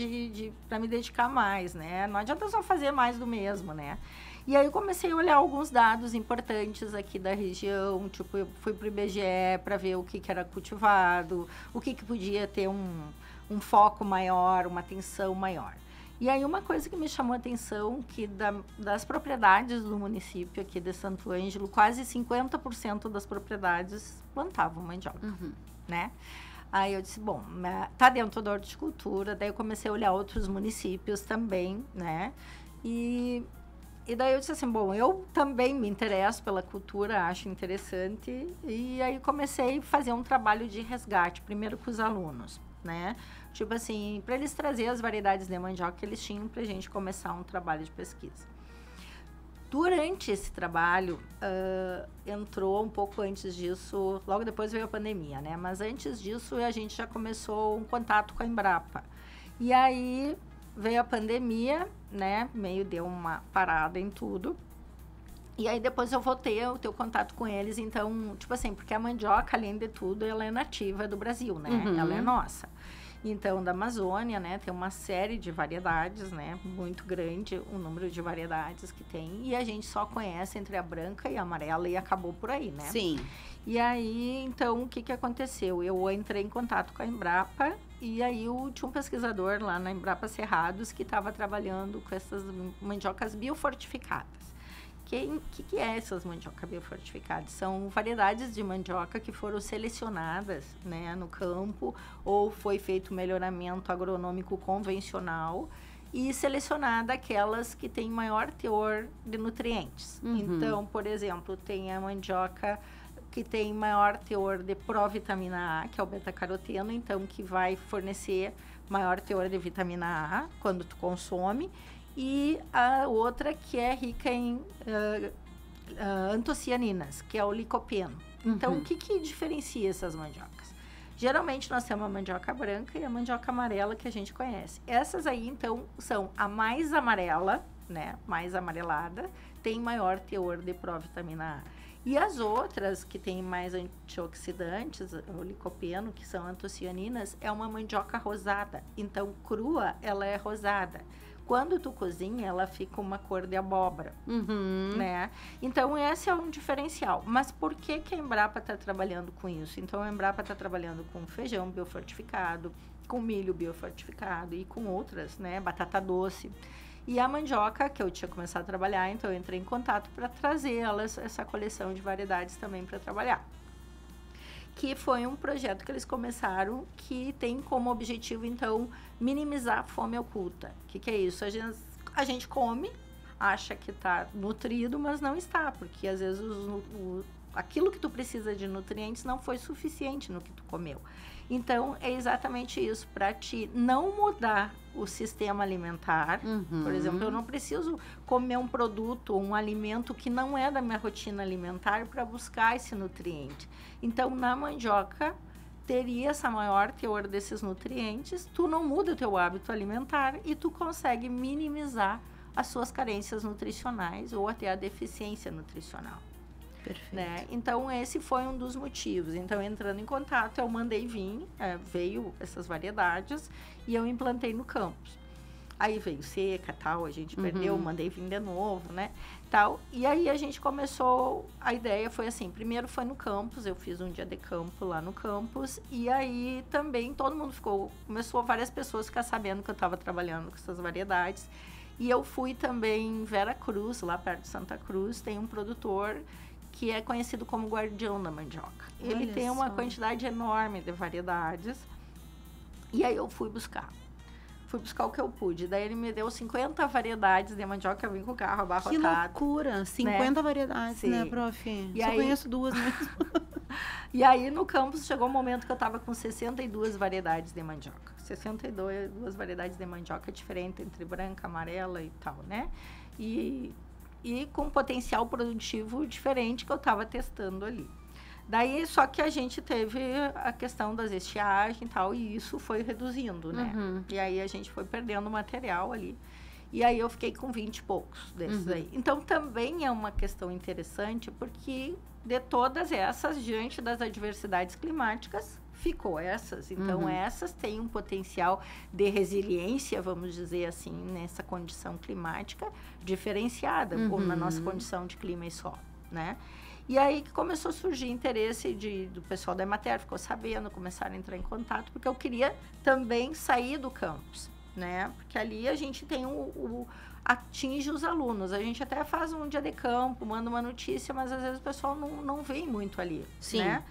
para me dedicar mais, né? Não adianta só fazer mais do mesmo, né? E aí eu comecei a olhar alguns dados importantes aqui da região, tipo, eu fui para o IBGE para ver o que era cultivado, o que podia ter um foco maior, uma atenção maior. E aí uma coisa que me chamou a atenção, que das propriedades do município aqui de Santo Ângelo, quase 50% das propriedades plantavam mandioca, né? Aí eu disse, bom, tá dentro da horticultura, daí eu comecei a olhar outros municípios também, né? E daí eu disse assim, bom, eu também me interesso pela cultura, acho interessante, e aí comecei a fazer um trabalho de resgate, primeiro com os alunos, né? Tipo assim, para eles trazerem as variedades de mandioca que eles tinham para a gente começar um trabalho de pesquisa. Durante esse trabalho, entrou um pouco antes disso, logo depois veio a pandemia, né? Mas antes disso, a gente já começou um contato com a Embrapa. E aí, veio a pandemia, né? Meio deu uma parada em tudo. E aí, depois eu voltei a ter o contato com eles. Então, tipo assim, porque a mandioca, além de tudo, ela é nativa do Brasil, né? Ela é nossa. Então, da Amazônia, né, tem uma série de variedades, né, muito grande o número de variedades que tem, e a gente só conhece entre a branca e a amarela e acabou por aí, né? Sim. E aí, então, o que aconteceu? Eu entrei em contato com a Embrapa e aí tinha um pesquisador lá na Embrapa Cerrados que estava trabalhando com essas mandiocas biofortificadas. Que é essas mandioca biofortificadas? São variedades de mandioca que foram selecionadas, né, no campo, ou foi feito melhoramento agronômico convencional e selecionada aquelas que têm maior teor de nutrientes. Então, por exemplo, tem a mandioca que tem maior teor de provitamina A, que é o beta-caroteno, então que vai fornecer maior teor de vitamina A quando tu consome. E a outra que é rica em antocianinas, que é o licopeno. Então, o que diferencia essas mandiocas? Geralmente, nós temos a mandioca branca e a mandioca amarela que a gente conhece. Essas aí, então, são a mais amarela, né? Mais amarelada, tem maior teor de provitamina A. E as outras, que têm mais antioxidantes, o licopeno, que são antocianinas, é uma mandioca rosada. Então, crua, ela é rosada. Quando tu cozinha, ela fica uma cor de abóbora, né? Então, esse é um diferencial. Mas por que a Embrapa está trabalhando com isso? Então, a Embrapa está trabalhando com feijão biofortificado, com milho biofortificado e com outras, né? Batata doce. E a mandioca, que eu tinha começado a trabalhar, então eu entrei em contato para trazer essa coleção de variedades também para trabalhar. Que foi um projeto que eles começaram, que tem como objetivo, então, minimizar a fome oculta. O que é isso? A gente come, acha que está nutrido, mas não está, porque às vezes aquilo que tu precisa de nutrientes não foi suficiente no que tu comeu. Então, é exatamente isso, para te não mudar o sistema alimentar. Por exemplo, eu não preciso comer um produto, um alimento que não é da minha rotina alimentar para buscar esse nutriente. Então, na mandioca, teria essa maior teor desses nutrientes, tu não muda o teu hábito alimentar e tu consegue minimizar as suas carências nutricionais ou até a deficiência nutricional. Perfeito. né? Então, esse foi um dos motivos. Então, entrando em contato, eu mandei vir, veio essas variedades e eu implantei no campus. Aí veio seca, tal, a gente perdeu, mandei vir de novo, né, tal. E aí a gente começou, a ideia foi assim, primeiro foi no campus, eu fiz um dia de campo lá no campus, e aí também todo mundo começou várias pessoas ficar sabendo que eu estava trabalhando com essas variedades. E eu fui também em Vera Cruz, lá perto de Santa Cruz, tem um produtor que é conhecido como guardião da mandioca. Ele tem uma quantidade enorme de variedades, e aí eu fui buscar o que eu pude. Daí ele me deu 50 variedades de mandioca, eu vim com o carro abarrotado. Que loucura! 50 variedades, Sim. né, prof? E Só aí... conheço 2 mesmo. E aí, no campus, chegou um momento que eu estava com 62 variedades de mandioca. 62 variedades de mandioca diferentes, entre branca, amarela e tal, né? E com potencial produtivo diferente que eu estava testando ali. Daí, só que a gente teve a questão das estiagens e tal, e isso foi reduzindo, né? E aí, a gente foi perdendo material ali. E aí, eu fiquei com 20 e poucos desses aí. Então, também é uma questão interessante, porque de todas essas, diante das adversidades climáticas, ficou essas. Então, essas têm um potencial de resiliência, vamos dizer assim, nessa condição climática diferenciada, ou na nossa condição de clima e solo, né? E aí que começou a surgir interesse do pessoal da Emater, ficou sabendo, começaram a entrar em contato, porque eu queria também sair do campus, né? Porque ali a gente tem atinge os alunos. A gente até faz um dia de campo, manda uma notícia, mas às vezes o pessoal não vem muito ali, Sim. né?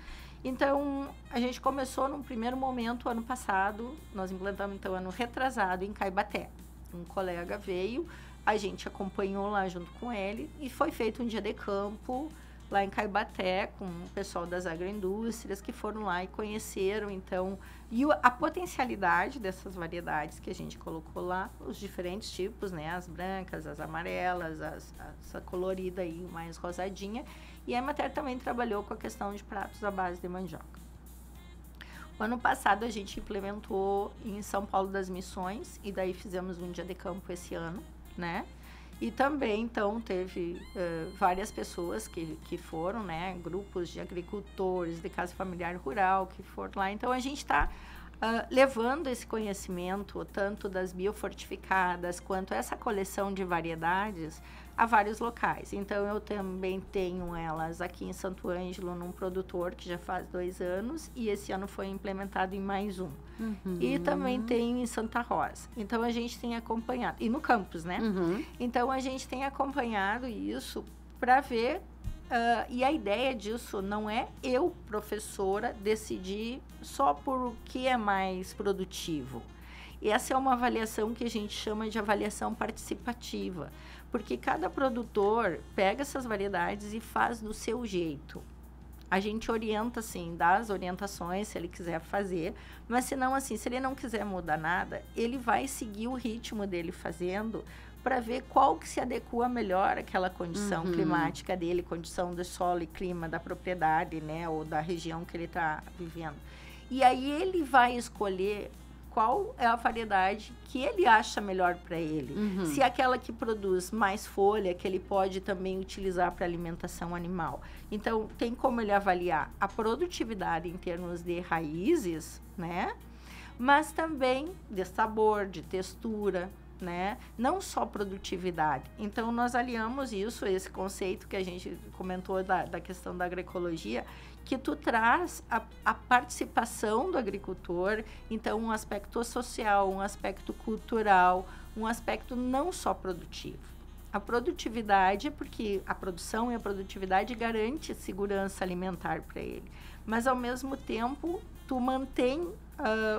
Então, a gente começou num primeiro momento, ano passado, nós implantamos, então, ano retrasado, em Caibaté. Um colega veio, a gente acompanhou lá junto com ele, e foi feito um dia de campo, lá em Caibaté, com o pessoal das agroindústrias, que foram lá e conheceram, então, e a potencialidade dessas variedades que a gente colocou lá, os diferentes tipos, né, as brancas, as amarelas, essa colorida aí, mais rosadinha, e a Emater também trabalhou com a questão de pratos à base de mandioca. O ano passado a gente implementou em São Paulo das Missões, e daí fizemos um dia de campo esse ano, né? E também, então, teve várias pessoas que foram, né? Grupos de agricultores, de casa familiar rural, que foram lá. Então, a gente está levando esse conhecimento, tanto das biofortificadas, quanto essa coleção de variedades, a vários locais. Então, eu também tenho elas aqui em Santo Ângelo, num produtor que já faz 2 anos, e esse ano foi implementado em mais um. E também tenho em Santa Rosa. Então, a gente tem acompanhado, e no campus, né? Então, a gente tem acompanhado isso para ver, e a ideia disso não é eu, professora, decidir só por o que é mais produtivo. Essa é uma avaliação que a gente chama de avaliação participativa, porque cada produtor pega essas variedades e faz do seu jeito. A gente orienta, assim, dá as orientações se ele quiser fazer, mas se não, assim, se ele não quiser mudar nada, ele vai seguir o ritmo dele fazendo para ver qual que se adequa melhor àquela condição climática dele, condição do solo e clima da propriedade, né, ou da região que ele está vivendo. E aí ele vai escolher qual é a variedade que ele acha melhor para ele. Se é aquela que produz mais folha, que ele pode também utilizar para alimentação animal. Então, tem como ele avaliar a produtividade em termos de raízes, né? Mas também de sabor, de textura, né? Não só produtividade. Então, nós aliamos isso, esse conceito que a gente comentou da questão da agroecologia, que tu traz a participação do agricultor, então um aspecto social, um aspecto cultural, um aspecto não só produtivo. A produtividade é porque a produção e a produtividade garante segurança alimentar para ele, mas ao mesmo tempo tu mantém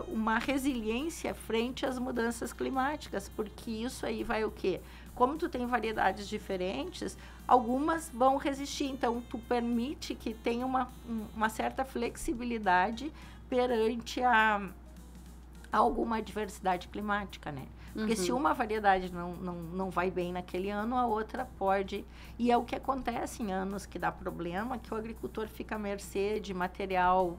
uma resiliência frente às mudanças climáticas, porque isso aí vai o quê? Como tu tem variedades diferentes, algumas vão resistir, então tu permite que tenha uma certa flexibilidade perante a alguma adversidade climática, né? Porque se uma variedade não vai bem naquele ano, a outra pode. E é o que acontece em anos que dá problema, que o agricultor fica à mercê de material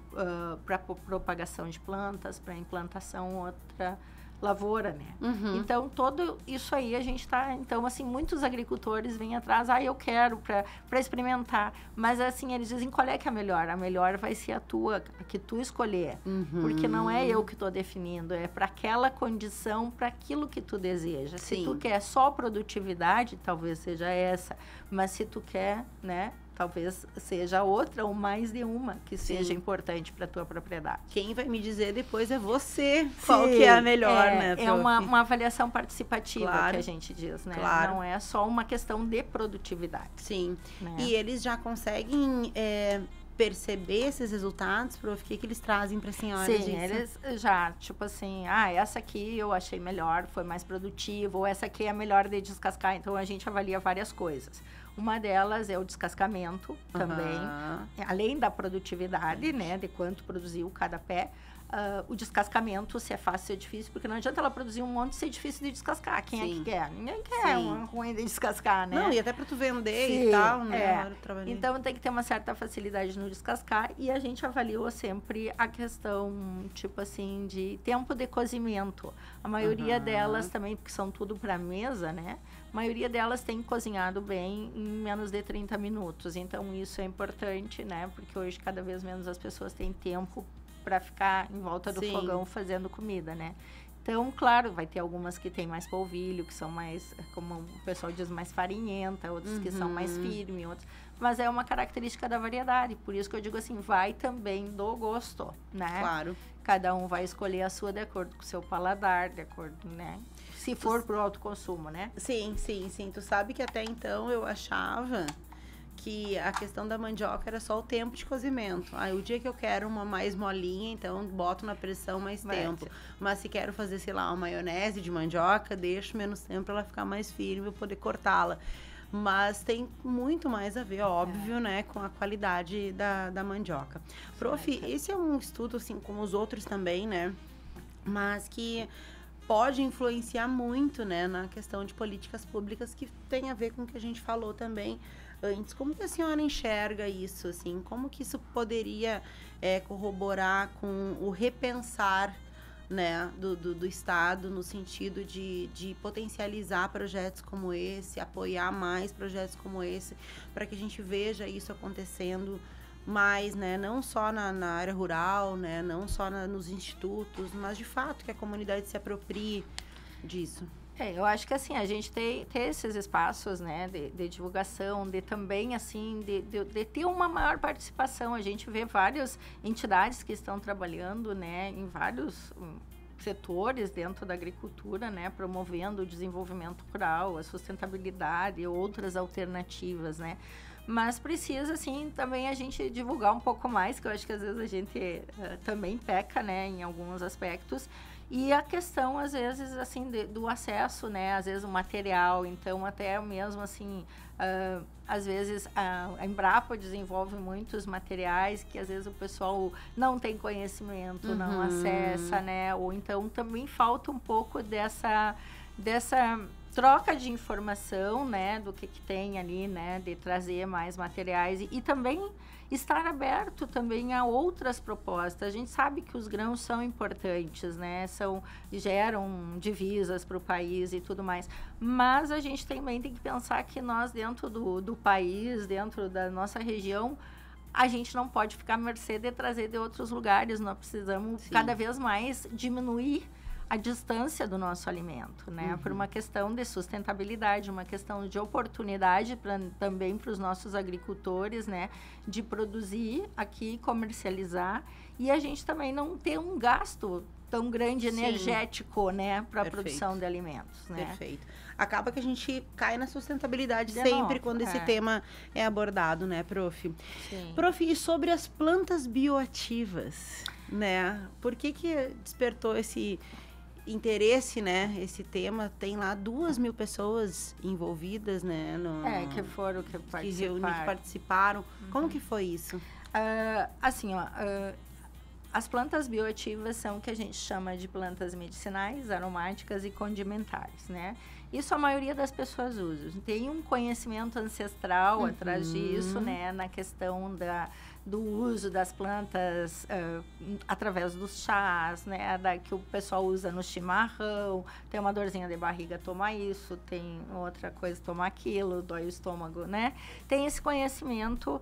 para propagação de plantas, para implantação outra lavoura, né? Então, todo isso aí a gente está... Então, assim, muitos agricultores vêm atrás, eu quero para experimentar. Mas, assim, eles dizem, qual é que é a melhor? A melhor vai ser a tua, a que tu escolher. Porque não é eu que estou definindo, é para aquela condição, para aquilo que tu deseja. Se tu quer só produtividade, talvez seja essa. Mas se tu quer, né... Talvez seja outra ou mais de uma que seja importante para a tua propriedade. Quem vai me dizer depois é você qual que é a melhor, né? É uma avaliação participativa que a gente diz, né? Claro. Não é só uma questão de produtividade. Sim. Né? E eles já conseguem perceber esses resultados, prof? O que eles trazem para a senhora? Sim, eles já, tipo assim, essa aqui eu achei melhor, foi mais produtivo, ou essa aqui é a melhor de descascar. Então, a gente avalia várias coisas. Uma delas é o descascamento também, além da produtividade, né, de quanto produziu cada pé. O descascamento, se é fácil, se é difícil, porque não adianta ela produzir um monte e ser difícil de descascar. Quem é que quer? Ninguém quer uma ruim de descascar, né? Não, e até para tu vender e tal, né? Então, tem que ter uma certa facilidade no descascar, e a gente avaliou sempre a questão, tipo assim, de tempo de cozimento. A maioria delas também, porque são tudo para mesa, né? A maioria delas tem cozinhado bem em menos de 30 minutos. Então, isso é importante, né? Porque hoje, cada vez menos as pessoas têm tempo para ficar em volta do fogão fazendo comida, né? Então, claro, vai ter algumas que tem mais polvilho, que são mais, como o pessoal diz, mais farinhenta, outras que são mais firmes, outras... Mas é uma característica da variedade, por isso que eu digo assim, vai também do gosto, né? Claro. Cada um vai escolher a sua de acordo com o seu paladar, de acordo, né? Se for pro autoconsumo, né? Sim. Tu sabe que até então eu achava que a questão da mandioca era só o tempo de cozimento. O dia que eu quero uma mais molinha, então boto na pressão mais tempo. Mas se quero fazer, sei lá, uma maionese de mandioca, deixo menos tempo para ela ficar mais firme e eu poder cortá-la. Mas tem muito mais a ver, óbvio, né, com a qualidade da mandioca. Prof, esse é um estudo, assim, como os outros também, né, mas que pode influenciar muito, né, na questão de políticas públicas, que tem a ver com o que a gente falou também antes. Como que a senhora enxerga isso, assim? Como que isso poderia corroborar com o repensar, né, do Estado, no sentido de potencializar projetos como esse, apoiar mais projetos como esse, para que a gente veja isso acontecendo mais, né, não só na área rural, né, não só nos institutos, mas de fato que a comunidade se aproprie disso. Eu acho que assim, a gente ter esses espaços, né, de divulgação, de também, assim, de ter uma maior participação. A gente vê várias entidades que estão trabalhando, né, em vários setores dentro da agricultura, né, promovendo o desenvolvimento rural, a sustentabilidade e outras alternativas, né. Mas precisa, assim, também a gente divulgar um pouco mais, que eu acho que às vezes a gente também peca, né, em alguns aspectos. E a questão, às vezes, assim, do acesso, né? Às vezes o material, então até mesmo, assim, às vezes a Embrapa desenvolve muitos materiais que às vezes o pessoal não tem conhecimento, não acessa, né? Ou então também falta um pouco dessa troca de informação, né? Do que tem ali, né? De trazer mais materiais e também estar aberto também a outras propostas. A gente sabe que os grãos são importantes, né? Geram divisas para o país e tudo mais. Mas a gente também tem que pensar que nós, dentro do país, dentro da nossa região, a gente não pode ficar à mercê de trazer de outros lugares. Nós precisamos cada vez mais diminuir a distância do nosso alimento, né? Por uma questão de sustentabilidade, uma questão de oportunidade também para os nossos agricultores, né? De produzir aqui, comercializar, e a gente também não ter um gasto tão grande energético, né? Para a produção de alimentos, né? Perfeito. Acaba que a gente cai na sustentabilidade sempre quando esse tema é abordado, né, prof? Sim. Prof, e sobre as plantas bioativas, né? Por que despertou esse interesse, né? Esse tema tem lá 2.000 pessoas envolvidas, né? Que participaram. Como que foi isso? As plantas bioativas são o que a gente chama de plantas medicinais, aromáticas e condimentares, né? Isso a maioria das pessoas usa. Tem um conhecimento ancestral atrás disso, né? Na questão do uso das plantas através dos chás, né? Que o pessoal usa no chimarrão. Tem uma dorzinha de barriga, toma isso. Tem outra coisa, toma aquilo, dói o estômago, né? Tem esse conhecimento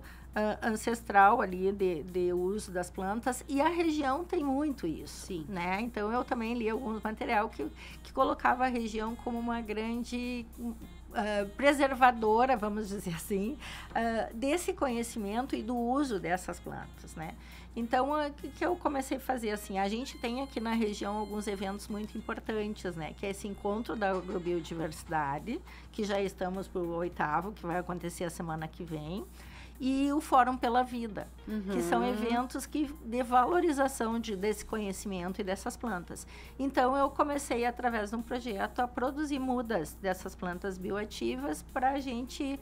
ancestral ali de uso das plantas, e a região tem muito isso. Sim. Né? Então, eu também li alguns material que colocava a região como uma grande preservadora, vamos dizer assim, desse conhecimento e do uso dessas plantas, né? Então, o que eu comecei a fazer, assim, a gente tem aqui na região alguns eventos muito importantes, né? Que é esse encontro da agrobiodiversidade, que já estamos para o 8º, que vai acontecer a semana que vem, e o Fórum pela Vida, que são eventos de valorização desse conhecimento e dessas plantas. Então, eu comecei, através de um projeto, a produzir mudas dessas plantas bioativas para a gente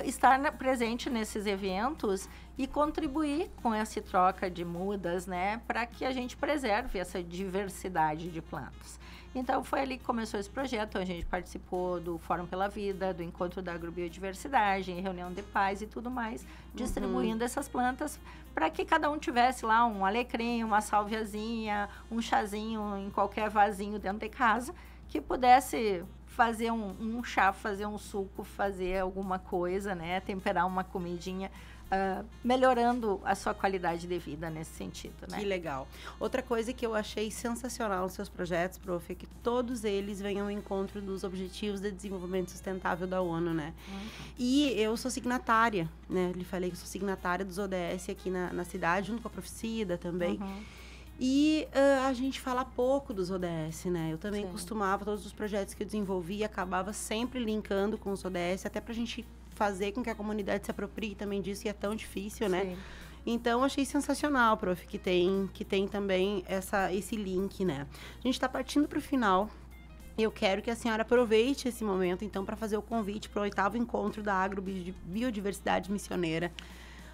estar presente nesses eventos e contribuir com essa troca de mudas, né, para que a gente preserve essa diversidade de plantas. Então, foi ali que começou esse projeto. A gente participou do Fórum pela Vida, do Encontro da Agrobiodiversidade, reunião de paz e tudo mais, distribuindo essas plantas para que cada um tivesse lá um alecrim, uma salviazinha, um chazinho em qualquer vasinho dentro de casa, que pudesse fazer um chá, fazer um suco, fazer alguma coisa, né? Temperar uma comidinha, melhorando a sua qualidade de vida nesse sentido, né? Que legal. Outra coisa que eu achei sensacional nos seus projetos, prof, é que todos eles vêm ao encontro dos Objetivos de Desenvolvimento Sustentável da ONU, né? E eu sou signatária, né? Lhe falei que sou signatária dos ODS aqui na cidade, junto com a Prof. Cida também. E a gente fala pouco dos ODS, né? Eu também costumava, todos os projetos que eu desenvolvi, acabava sempre linkando com os ODS, até pra gente fazer com que a comunidade se aproprie também disso, que é tão difícil, né? Sim. Então, achei sensacional, prof, que tem também esse link, né? A gente está partindo para o final. Eu quero que a senhora aproveite esse momento, então, para fazer o convite para o 8º encontro da Agrobiodiversidade Missioneira.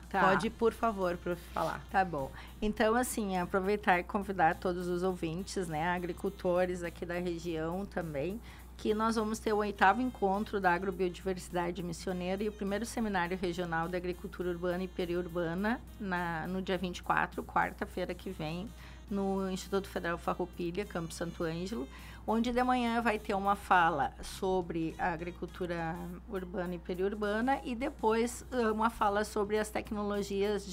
Tá. Pode, por favor, prof, falar. Tá bom. Então, assim, aproveitar e convidar todos os ouvintes, né, agricultores aqui da região também, que nós vamos ter o 8º encontro da Agrobiodiversidade Missioneira e o primeiro seminário regional de agricultura urbana e periurbana no dia 24, quarta-feira que vem, no Instituto Federal Farroupilha, Campo Santo Ângelo, onde de manhã vai ter uma fala sobre a agricultura urbana e periurbana e depois uma fala sobre as tecnologias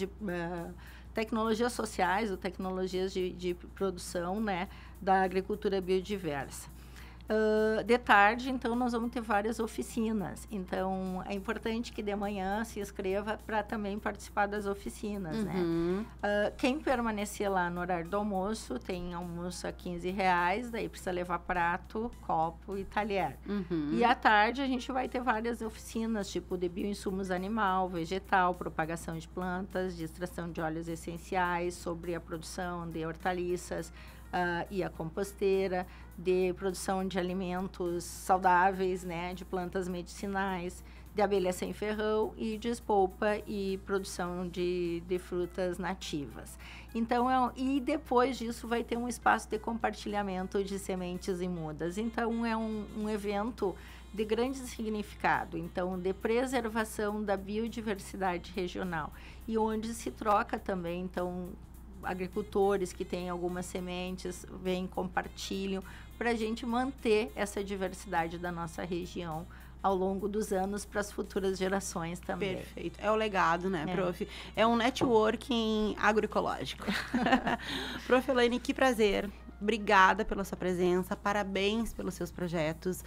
tecnologias sociais ou tecnologias de produção, né, da agricultura biodiversa. De tarde, então, nós vamos ter várias oficinas. Então, é importante que de manhã se inscreva para também participar das oficinas, né? Quem permanecer lá no horário do almoço, tem almoço a R$15, daí precisa levar prato, copo e talher. E à tarde, a gente vai ter várias oficinas, tipo de bioinsumos animal, vegetal, propagação de plantas, de extração de óleos essenciais, sobre a produção de hortaliças, e a composteira, de produção de alimentos saudáveis, né, de plantas medicinais, de abelha sem ferrão e de espolpa e produção de frutas nativas. Então, e depois disso vai ter um espaço de compartilhamento de sementes e mudas. Então, é um evento de grande significado, então, de preservação da biodiversidade regional e onde se troca também, então, agricultores que têm algumas sementes, vêm, compartilham, para a gente manter essa diversidade da nossa região ao longo dos anos para as futuras gerações também. Perfeito. É o legado, né, prof? É um networking agroecológico. Prof. Elaine, que prazer. Obrigada pela sua presença, parabéns pelos seus projetos,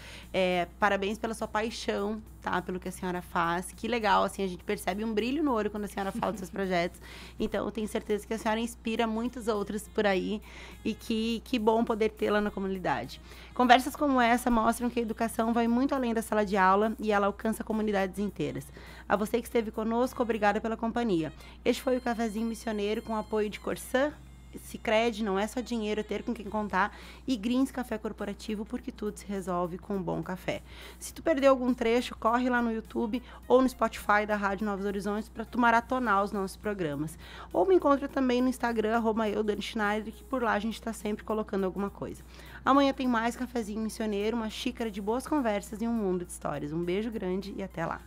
parabéns pela sua paixão, tá? Pelo que a senhora faz. Que legal, assim, a gente percebe um brilho no olho quando a senhora fala dos seus projetos. Então, eu tenho certeza que a senhora inspira muitos outros por aí e que bom poder tê-la na comunidade. Conversas como essa mostram que a educação vai muito além da sala de aula e ela alcança comunidades inteiras. A você que esteve conosco, obrigada pela companhia. Este foi o Cafezinho Missioneiro com apoio de Corsã, Sicredi, não é só dinheiro, é ter com quem contar, e Greens Café Corporativo, porque tudo se resolve com um bom café. Se tu perdeu algum trecho, corre lá no YouTube ou no Spotify da Rádio Novos Horizontes para tu maratonar os nossos programas. Ou me encontra também no Instagram, @eu_Schneider, que por lá a gente está sempre colocando alguma coisa. Amanhã tem mais Cafezinho Missioneiro, uma xícara de boas conversas e um mundo de histórias. Um beijo grande e até lá.